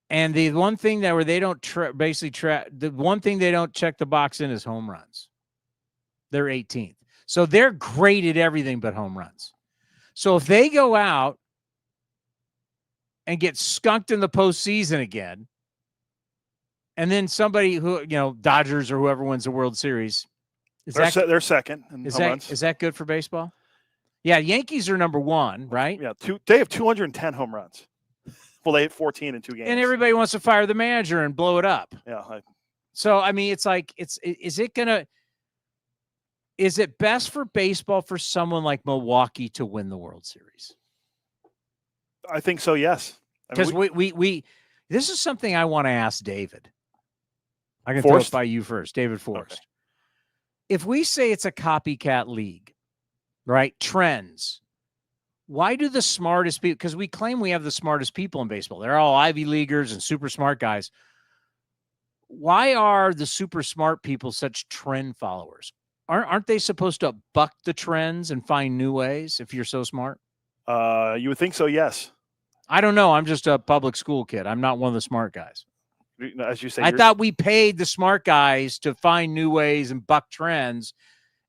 Speaker 5: And the one thing that where they don't the one thing they don't check the box in is home runs. They're 18th. So they're great at everything but home runs. So if they go out and get skunked in the postseason again, and then somebody who, Dodgers or whoever wins the World Series,
Speaker 6: they're second in home runs.
Speaker 5: Is that good for baseball? Yeah, Yankees are number 1, right?
Speaker 6: Yeah, they have 210 home runs. Well, they hit 14 in 2 games.
Speaker 5: And everybody wants to fire the manager and blow it up.
Speaker 6: Yeah.
Speaker 5: So, I mean, it's like, is it best for baseball for someone like Milwaukee to win the World Series?
Speaker 6: I think so, yes.
Speaker 5: Because this is something I want to ask David. I can throw it by you first, David Forrest. Okay. If we say it's a copycat league, right? Trends. Why do the smartest people, because we claim we have the smartest people in baseball. They're all Ivy Leaguers and super smart guys. Why are the super smart people such trend followers? Aren't they supposed to buck the trends and find new ways if you're so smart?
Speaker 6: You would think so, yes.
Speaker 5: I don't know. I'm just a public school kid. I'm not one of the smart guys.
Speaker 6: As you say,
Speaker 5: I thought we paid the smart guys to find new ways and buck trends,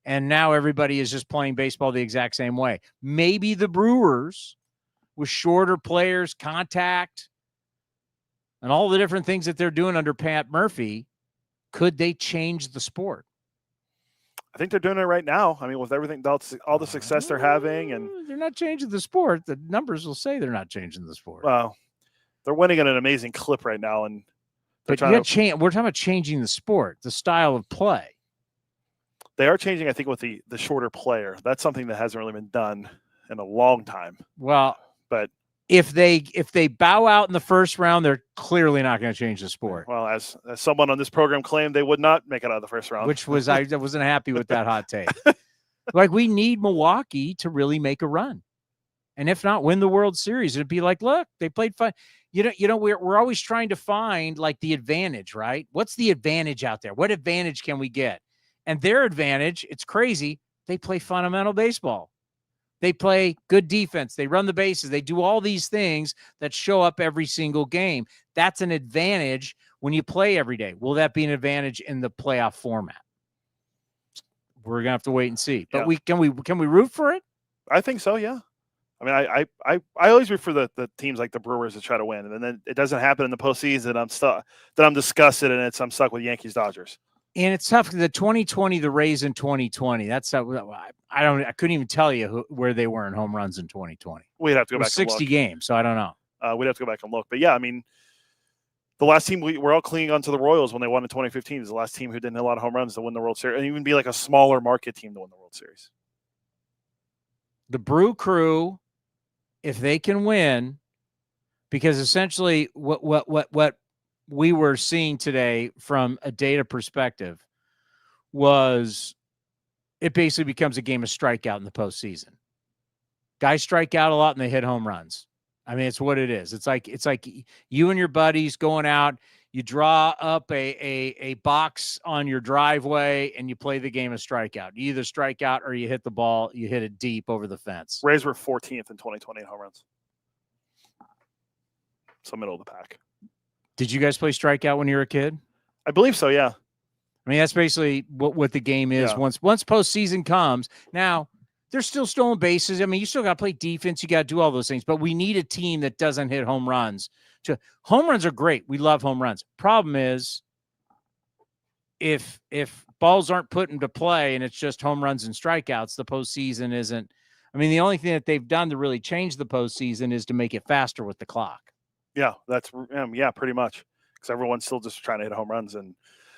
Speaker 5: and now everybody is just playing baseball the exact same way. Maybe the Brewers, with shorter players, contact, and all the different things that they're doing under Pat Murphy, could they change the sport?
Speaker 6: I think they're doing it right now. I mean, with everything, all the success they're having, and
Speaker 5: they're not changing the sport. The numbers will say they're not changing the sport.
Speaker 6: Well, they're winning at an amazing clip right now, and
Speaker 5: we're talking about changing the sport, the style of play.
Speaker 6: They are changing, I think, with the shorter player. That's something that hasn't really been done in a long time.
Speaker 5: Well,
Speaker 6: but
Speaker 5: if they bow out in the first round, they're clearly not going to change the sport.
Speaker 6: Well, as someone on this program claimed, they would not make it out of the first round.
Speaker 5: Which was I wasn't happy with that hot take. Like, we need Milwaukee to really make a run. And if not, win the World Series. It'd be like, look, they played fun. We're always trying to find like the advantage, right? What's the advantage out there? What advantage can we get? And their advantage, it's crazy. They play fundamental baseball. They play good defense. They run the bases. They do all these things that show up every single game. That's an advantage when you play every day. Will that be an advantage in the playoff format? We're gonna have to wait and see. But can we root for it?
Speaker 6: I think so. Yeah. I mean, I always root for the teams like the Brewers to try to win, and then it doesn't happen in the postseason. I'm disgusted, and I'm stuck with Yankees Dodgers.
Speaker 5: And it's tough. The 2020, the Rays in 2020. That's I couldn't even tell you where they were in home runs in 2020.
Speaker 6: We'd have to go back.
Speaker 5: 60 games, so I don't know.
Speaker 6: We'd have to go back and look. But yeah, I mean, the last team we're all clinging on to the Royals when they won in 2015 is the last team who didn't hit a lot of home runs to win the World Series, and even be like a smaller market team to win the World Series.
Speaker 5: The Brew Crew, if they can win, because essentially what we were seeing today from a data perspective was it basically becomes a game of strikeout in the postseason. Guys strike out a lot and they hit home runs. I mean, it's what it is. It's like you and your buddies going out, you draw up a box on your driveway and you play the game of strikeout. You either strike out or you hit the ball, you hit it deep over the fence.
Speaker 6: Rays were 14th in 2020 in home runs. So middle of the pack.
Speaker 5: Did you guys play strikeout when you were a kid?
Speaker 6: I believe so, yeah.
Speaker 5: I mean, that's basically what the game is.
Speaker 6: Yeah.
Speaker 5: Once postseason comes, now there's still stolen bases. I mean, you still got to play defense. You got to do all those things. But we need a team that doesn't hit home runs. Home runs are great. We love home runs. Problem is, if balls aren't put into play and it's just home runs and strikeouts, the postseason isn't. I mean, the only thing that they've done to really change the postseason is to make it faster with the clock.
Speaker 6: Yeah, that's pretty much, because everyone's still just trying to hit home runs, and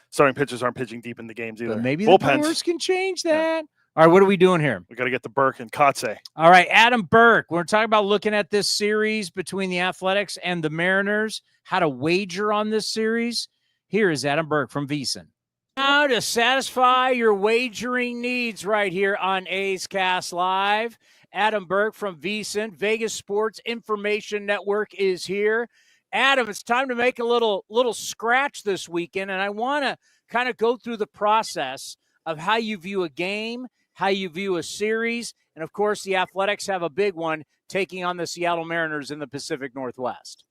Speaker 6: starting pitchers aren't pitching deep in the games either.
Speaker 5: But maybe
Speaker 6: Bullpens.
Speaker 5: the Brewers can change that. Yeah. All right, what are we doing here?
Speaker 6: We got to get to Burke and Kotsay.
Speaker 5: All right, Adam Burke. We're talking about looking at this series between the Athletics and the Mariners, how to wager on this series. Here is Adam Burke from VSiN. Now to satisfy your wagering needs right here on A's Cast Live. Adam Burke from VSiN, Vegas Sports Information Network, is here. Adam, it's time to make a little scratch this weekend, and I want to kind of go through the process of how you view a game, how you view a series, and, of course, the Athletics have a big one taking on the Seattle Mariners in the Pacific Northwest.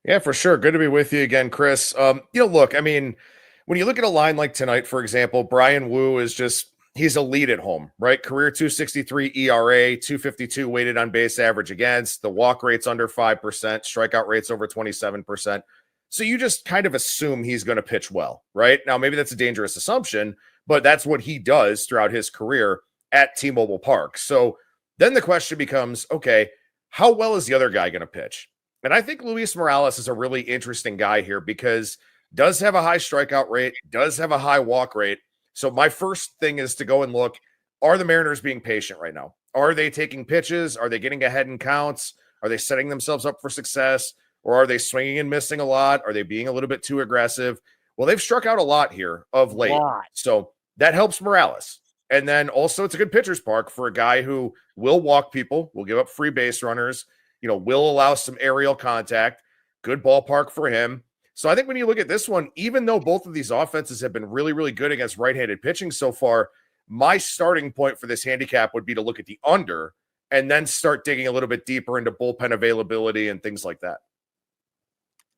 Speaker 13: Yeah, for sure. Good to be with you again, Chris. Look, I mean, when you look at a line like tonight, for example, Brian Wu is he's elite at home, right? Career 263 ERA, 252 weighted on base average against. The walk rate's under 5%, strikeout rate's over 27%. So you just kind of assume he's going to pitch well, right? Now, maybe that's a dangerous assumption, but that's what he does throughout his career at T-Mobile Park. So then the question becomes, okay, how well is the other guy going to pitch? And I think Luis Morales is a really interesting guy here because does have a high strikeout rate, does have a high walk rate. So my first thing is to go and look, are the Mariners being patient right now? Are they taking pitches? Are they getting ahead in counts? Are they setting themselves up for success? Or are they swinging and missing a lot? Are they being a little bit too aggressive? Well, they've struck out a lot here of late. So that helps Morales. And then also it's a good pitcher's park for a guy who will walk people, will give up free base runners, will allow some aerial contact. Good ballpark for him. So I think when you look at this one, even though both of these offenses have been really, really good against right-handed pitching so far, my starting point for this handicap would be to look at the under and then start digging a little bit deeper into bullpen availability and things like that.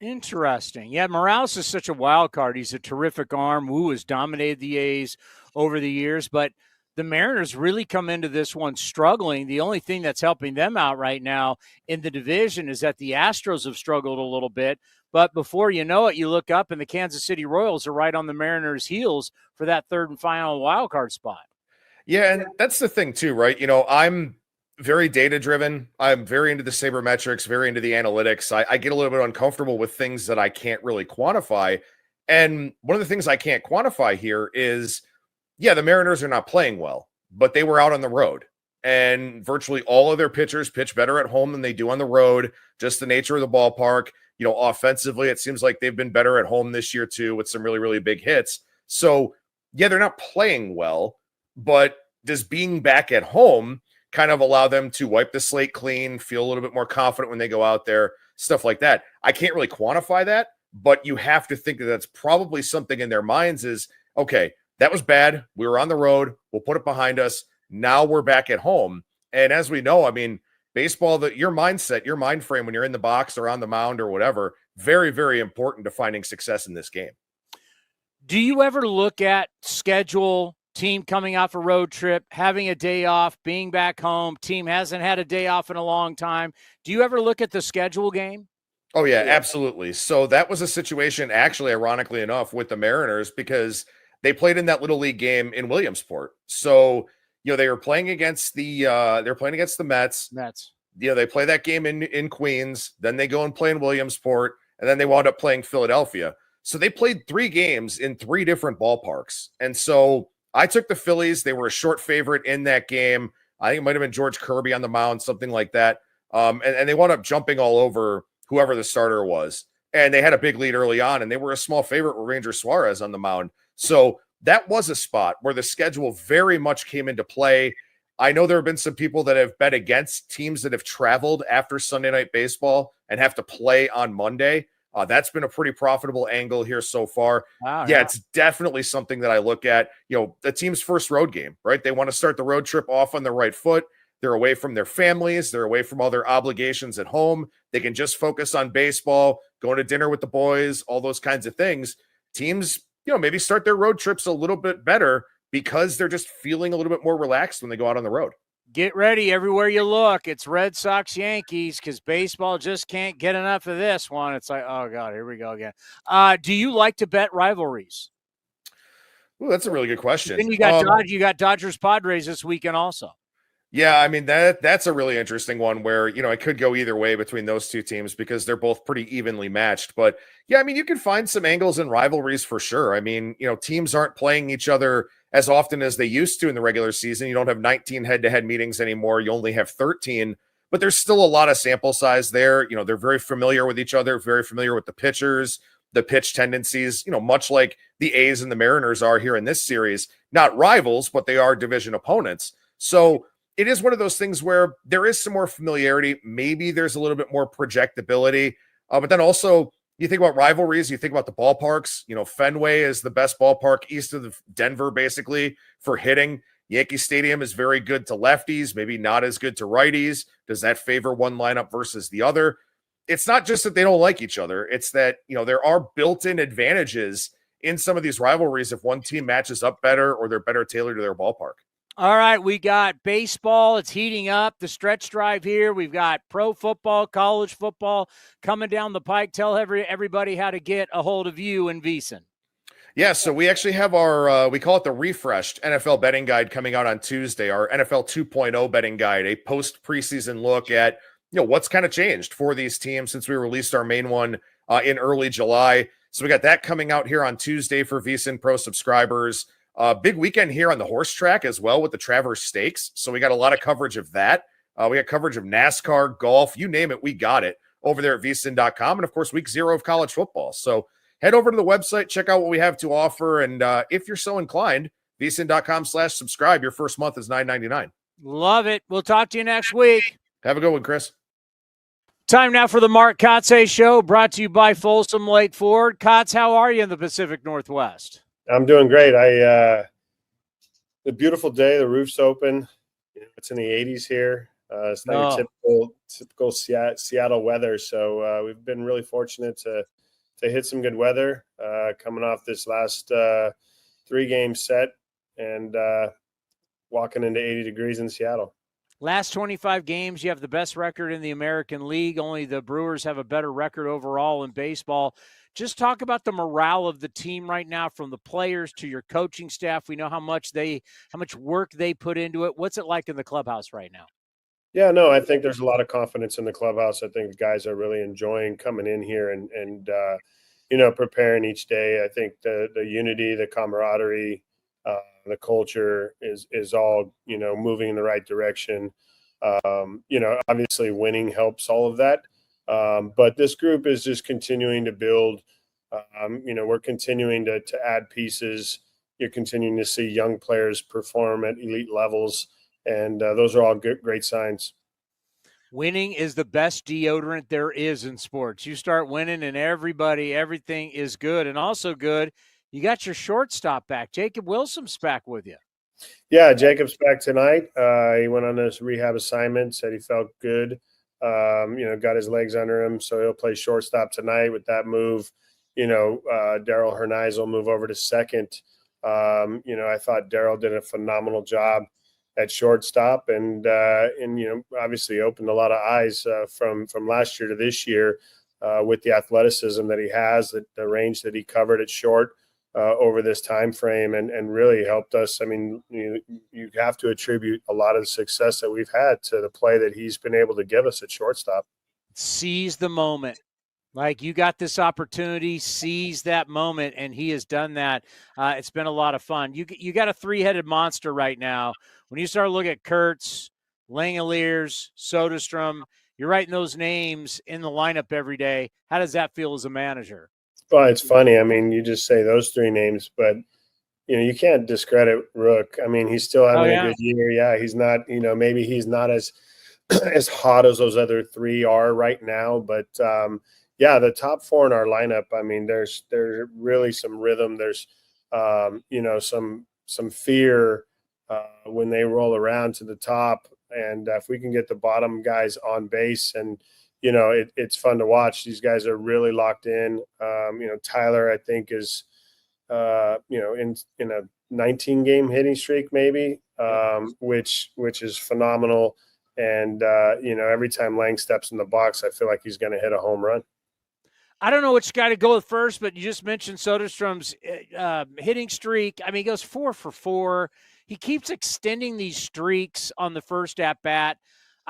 Speaker 5: Interesting. Yeah, Morales is such a wild card. He's a terrific arm. Wu has dominated the A's over the years, but the Mariners really come into this one struggling. The only thing that's helping them out right now in the division is that the Astros have struggled a little bit. But before you know it, you look up and the Kansas City Royals are right on the Mariners' heels for that third and final wild card spot.
Speaker 13: Yeah, and that's the thing too, right? I'm very data-driven. I'm very into the sabermetrics, very into the analytics. I get a little bit uncomfortable with things that I can't really quantify. And one of the things I can't quantify here is, yeah, the Mariners are not playing well, but they were out on the road. And virtually all of their pitchers pitch better at home than they do on the road, just the nature of the ballpark. Offensively, it seems like they've been better at home this year too with some really, really big hits. So, yeah, they're not playing well, but does being back at home kind of allow them to wipe the slate clean, feel a little bit more confident when they go out there, stuff like that. I can't really quantify that, but you have to think that that's probably something in their minds is, okay, that was bad. We were on the road. We'll put it behind us. Now we're back at home. And as we know, I mean, baseball, your mindset, your mind frame when you're in the box or on the mound or whatever, very, very important to finding success in this game.
Speaker 5: Do you ever look at schedule, team coming off a road trip, having a day off, being back home, team hasn't had a day off in a long time? Do you ever look at the schedule game?
Speaker 13: Oh, yeah, absolutely. So that was a situation, actually, ironically enough, with the Mariners because they played in that Little League game in Williamsport. So, they were playing against the Mets. They play that game in Queens. Then they go and play in Williamsport. And then they wound up playing Philadelphia. So they played 3 games in 3 different ballparks. And so I took the Phillies. They were a short favorite in that game. I think it might have been George Kirby on the mound, something like that. And they wound up jumping all over whoever the starter was. And they had a big lead early on, and they were a small favorite with Ranger Suarez on the mound. So that was a spot where the schedule very much came into play. I know there have been some people that have bet against teams that have traveled after Sunday Night Baseball and have to play on Monday. That's been a pretty profitable angle here so far.
Speaker 5: Wow,
Speaker 13: yeah, it's definitely something that I look at. The team's first road game, right? They want to start the road trip off on the right foot. They're away from their families. They're away from all their obligations at home. They can just focus on baseball, going to dinner with the boys, all those kinds of things. Teams, maybe start their road trips a little bit better because they're just feeling a little bit more relaxed when they go out on the road.
Speaker 5: Get ready everywhere you look. It's Red Sox, Yankees, because baseball just can't get enough of this one. It's like, oh, God, here we go again. Do you like to bet rivalries?
Speaker 13: Ooh, that's a really good question.
Speaker 5: Then you got Dodgers Padres this weekend also.
Speaker 13: Yeah, I mean, that's a really interesting one where, it could go either way between those two teams because they're both pretty evenly matched. But, yeah, I mean, you can find some angles in rivalries for sure. I mean, teams aren't playing each other as often as they used to in the regular season. You don't have 19 head-to-head meetings anymore. You only have 13. But there's still a lot of sample size there. They're very familiar with each other, very familiar with the pitchers, the pitch tendencies, much like the A's and the Mariners are here in this series. Not rivals, but they are division opponents. So it is one of those things where there is some more familiarity. Maybe there's a little bit more projectability. But then also, you think about rivalries, you think about the ballparks. Fenway is the best ballpark east of Denver, basically, for hitting. Yankee Stadium is very good to lefties, maybe not as good to righties. Does that favor one lineup versus the other? It's not just that they don't like each other. It's that, there are built-in advantages in some of these rivalries if one team matches up better or they're better tailored to their ballpark.
Speaker 5: All right, we got baseball. It's heating up. The stretch drive here. We've got pro football, college football coming down the pike. Tell everybody how to get a hold of you and VSiN.
Speaker 13: Yeah, so we actually have our, we call it the refreshed NFL betting guide coming out on Tuesday, our NFL 2.0 betting guide, a post-preseason look at, what's kind of changed for these teams since we released our main one in early July. So we got that coming out here on Tuesday for VSiN Pro subscribers. Big weekend here on the horse track as well with the Traverse Stakes. So we got a lot of coverage of that. We got coverage of NASCAR, golf, you name it, we got it over there at VSiN.com. And of course, week 0 of college football. So head over to the website, check out what we have to offer. And if you're so inclined, VSiN.com/subscribe. Your first month is $9.99.
Speaker 5: Love it. We'll talk to you next week.
Speaker 13: Have a good one, Chris.
Speaker 5: Time now for the Mark Kotsay Show, brought to you by Folsom Lake Ford. Kots, how are you in the Pacific Northwest?
Speaker 14: I'm doing great. The beautiful day, the roof's open. It's in the 80s here. It's not your typical Seattle weather. So we've been really fortunate to hit some good weather coming off this last 3-game set and walking into 80 degrees in Seattle.
Speaker 5: Last 25 games, you have the best record in the American League. Only the Brewers have a better record overall in baseball. Just talk about the morale of the team right now, from the players to your coaching staff. We know how much work they put into it. What's it like in the clubhouse right now?
Speaker 14: Yeah, no, I think there's a lot of confidence in the clubhouse. I think the guys are really enjoying coming in here and preparing each day. I think the unity, the camaraderie, the culture is all, moving in the right direction. Obviously winning helps all of that. But this group is just continuing to build. We're continuing to add pieces. You're continuing to see young players perform at elite levels. And those are all good, great signs.
Speaker 5: Winning is the best deodorant there is in sports. You start winning and everything is good. And also good, you got your shortstop back. Jacob Wilson's back with you.
Speaker 14: Yeah, Jacob's back tonight. He went on this rehab assignment, said he felt good, got his legs under him. So he'll play shortstop tonight with that move. Daryl Hernaiz will move over to second. I thought Daryl did a phenomenal job at shortstop and obviously opened a lot of eyes from last year to this year with the athleticism that he has, the range that he covered at short over this time frame and really helped us. I mean, you have to attribute a lot of the success that we've had to the play that he's been able to give us at shortstop.
Speaker 5: Seize the moment. Like, you got this opportunity, seize that moment, and he has done that. It's been a lot of fun. You got a three-headed monster right now. When you start looking at Kurtz, Langeliers, Soderstrom, you're writing those names in the lineup every day. How does that feel as a manager?
Speaker 14: Well, it's funny. I mean, you just say those three names, but you can't discredit Rook. I mean, he's still having a good year. Yeah, he's not. Maybe he's not as hot as those other three are right now. But the top four in our lineup. I mean, there's really some rhythm. There's some fear when they roll around to the top, and if we can get the bottom guys on base and it's fun to watch. These guys are really locked in. Tyler, I think, is, in a 19-game hitting streak, maybe, which is phenomenal. And, every time Lang steps in the box, I feel like he's going to hit a home run.
Speaker 5: I don't know which guy to go with first, but you just mentioned Soderstrom's hitting streak. I mean, he goes 4 for 4. He keeps extending these streaks on the first at-bat.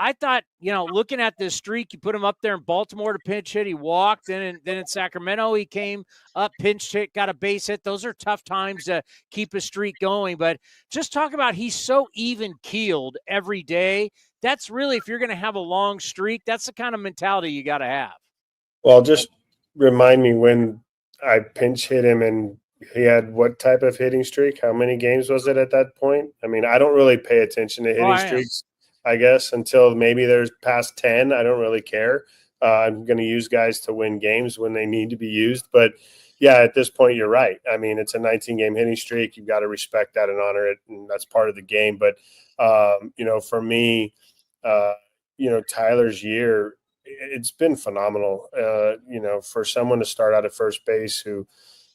Speaker 5: I thought, looking at this streak, you put him up there in Baltimore to pinch hit. He walked. Then in Sacramento, he came up, pinch hit, got a base hit. Those are tough times to keep a streak going. But just talk about he's so even-keeled every day. That's really, if you're going to have a long streak, that's the kind of mentality you got to have.
Speaker 14: Well, just remind me when I pinch hit him and he had what type of hitting streak? How many games was it at that point? I mean, I don't really pay attention to hitting streaks. I guess until maybe there's past 10, I don't really care. I'm going to use guys to win games when they need to be used. But, yeah, at this point, you're right. I mean, it's a 19-game hitting streak. You've got to respect that and honor it, and that's part of the game. But, for me, Tyler's year, it's been phenomenal, for someone to start out at first base who,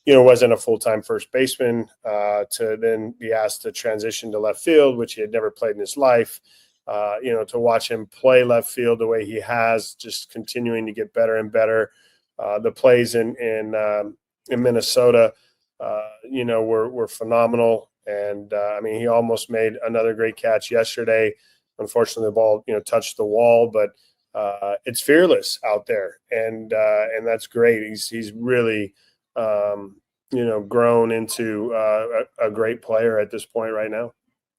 Speaker 14: wasn't a full-time first baseman to then be asked to transition to left field, which he had never played in his life. To watch him play left field the way he has, just continuing to get better and better. The plays in Minnesota, were phenomenal. And he almost made another great catch yesterday. Unfortunately, the ball, touched the wall, but it's fearless out there, and that's great. He's really, grown into a great player at this point right now.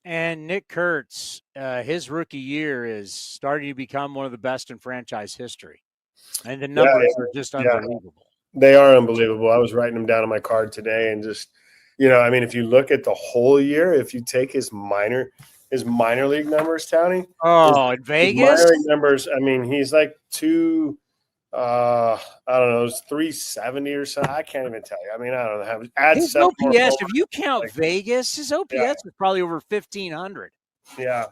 Speaker 5: And Nick Kurtz, his rookie year is starting to become one of the best in franchise history. And the numbers are just unbelievable.
Speaker 14: They are unbelievable. I was writing them down on my card today and just, if you look at the whole year, if you take his minor league numbers, Towny.
Speaker 5: In Vegas?
Speaker 14: Minor league numbers, he's like I don't know, it's 370 or so. I can't even tell you. I don't know.
Speaker 5: His OPS, if you count Vegas, his OPS is probably over 1,500.
Speaker 14: Yeah.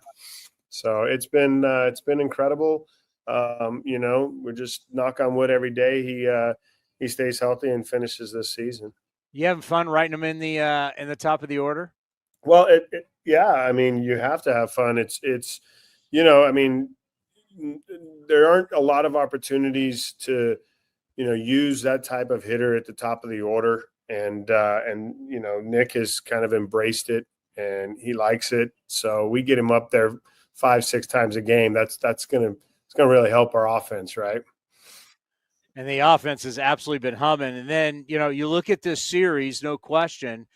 Speaker 14: So it's been incredible. We just knock on wood every day. He stays healthy and finishes this season.
Speaker 5: You having fun writing him in the top of the order?
Speaker 14: Well, you have to have fun. It's there aren't a lot of opportunities to, use that type of hitter at the top of the order. And Nick has kind of embraced it and he likes it. So we get him up there 5-6 times a game. It's going to really help our offense. Right.
Speaker 5: And the offense has absolutely been humming. And then, you look at this series, no question.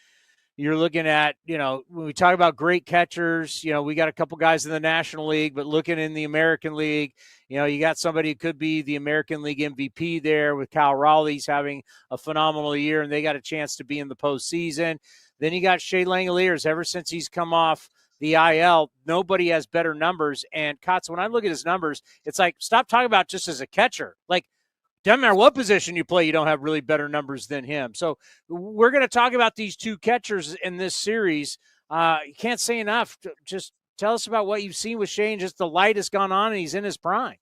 Speaker 5: You're looking at, when we talk about great catchers, we got a couple guys in the National League, but looking in the American League, you got somebody who could be the American League MVP there with Kyle Raleigh's having a phenomenal year, and they got a chance to be in the postseason. Then you got Shea Langeliers ever since he's come off the IL, nobody has better numbers. And Kotsay, when I look at his numbers, it's like, stop talking about just as a catcher. Like, doesn't matter what position you play, you don't have really better numbers than him. So we're going to talk about these two catchers in this series. You can't say enough. Just tell us about what you've seen with Shea, and just the light has gone on and he's in his prime.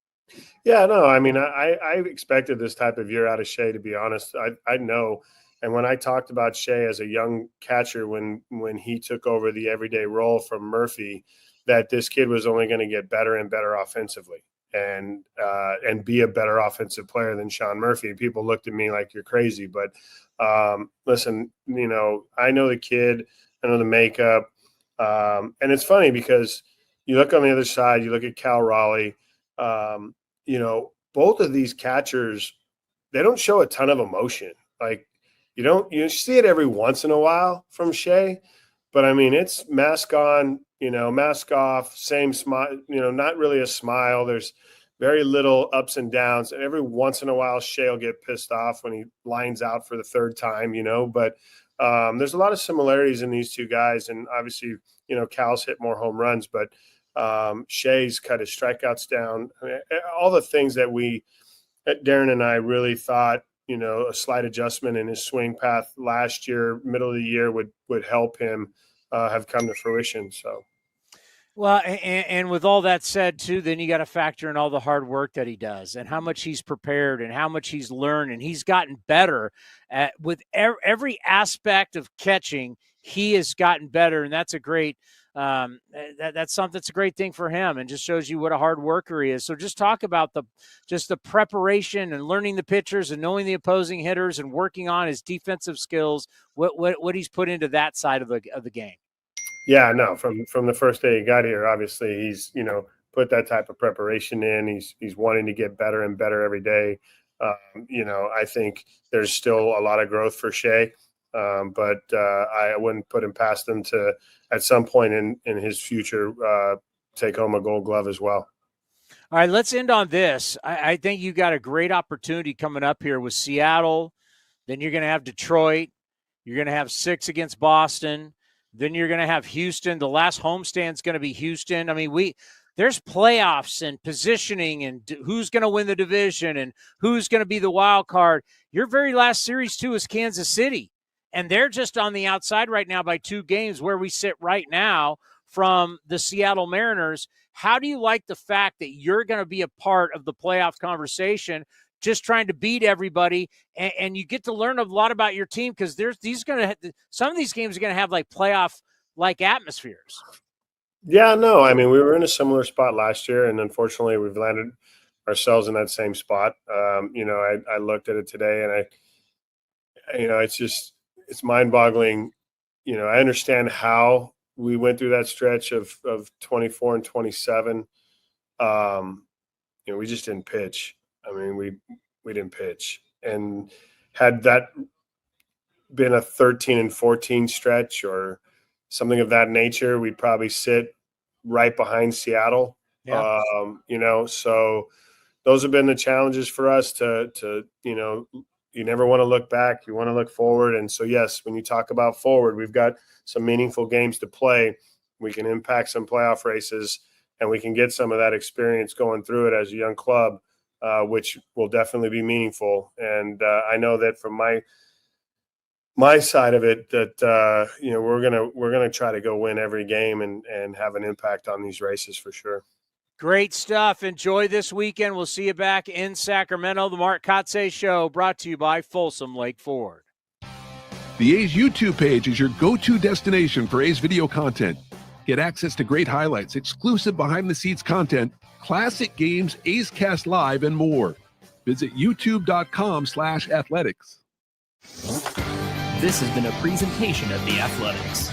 Speaker 14: Yeah, no, I mean, I expected this type of year out of Shea, to be honest. I know. And when I talked about Shea as a young catcher, when he took over the everyday role from Murphy, that this kid was only going to get better and better offensively and be a better offensive player than Sean Murphy. People looked at me like, you're crazy. But listen, you know, I know the kid, I know the makeup. And it's funny because you look on the other side, you look at Cal Raleigh, you know, both of these catchers, they don't show a ton of emotion. Like, you see it every once in a while from Shea, but I mean, it's mask on, you know, mask off, same smile, you know, not really a smile. There's very little ups and downs. And every once in a while, Shea will get pissed off when he lines out for the third time, you know, but there's a lot of similarities in these two guys. And obviously, you know, Cal's hit more home runs, but Shea's cut his strikeouts down. I mean, all the things that Darren and I really thought, you know, a slight adjustment in his swing path last year, middle of the year would help him have come to fruition. So,
Speaker 5: well, and with all that said too, then you got to factor in all the hard work that he does and how much he's prepared and how much he's learned, and he's gotten better with every aspect of catching. He has gotten better, and that's a great. That's a great thing for him, and just shows you what a hard worker he is. So just talk about the preparation and learning the pitchers and knowing the opposing hitters and working on his defensive skills. What he's put into that side of the game.
Speaker 14: Yeah, no, from the first day he got here, obviously he's, you know, put that type of preparation in. He's wanting to get better and better every day. You know, I think there's still a lot of growth for Shea. But I wouldn't put him past him to, at some point in his future, take home a Gold Glove as well.
Speaker 5: All right, let's end on this. I think you got a great opportunity coming up here with Seattle. Then you're going to have Detroit. You're going to have 6 against Boston. Then you're going to have Houston. The last homestand is going to be Houston. I mean, there's playoffs and positioning and who's going to win the division and who's going to be the wild card. Your very last series, too, is Kansas City. And they're just on the outside right now by 2 games where we sit right now from the Seattle Mariners. How do you like the fact that you're going to be a part of the playoff conversation, just trying to beat everybody, and you get to learn a lot about your team because some of these games are going to have like playoff-like atmospheres.
Speaker 14: Yeah, no, I mean, we were in a similar spot last year, and unfortunately we've landed ourselves in that same spot. You know, I looked at it today, and you know, it's mind-boggling. You know, I understand how we went through that stretch of 24 and 27. You know, we just didn't pitch. I mean, we didn't pitch. And had that been a 13 and 14 stretch or something of that nature, we'd probably sit right behind Seattle.
Speaker 5: Yeah.
Speaker 14: You know, so those have been the challenges for us to you know, you never want to look back. You want to look forward. And so, yes, when you talk about forward, we've got some meaningful games to play. We can impact some playoff races, and we can get some of that experience going through it as a young club, which will definitely be meaningful. And I know that from my side of it, that you know, we're gonna try to go win every game and have an impact on these races for sure.
Speaker 5: Great stuff. Enjoy this weekend. We'll see you back in Sacramento. The Mark Kotsay Show, brought to you by Folsom Lake Ford.
Speaker 15: The A's YouTube page is your go-to destination for A's video content. Get access to great highlights, exclusive behind-the-scenes content, classic games, A's Cast Live, and more. Visit youtube.com/athletics.
Speaker 10: This has been a presentation of The Athletics.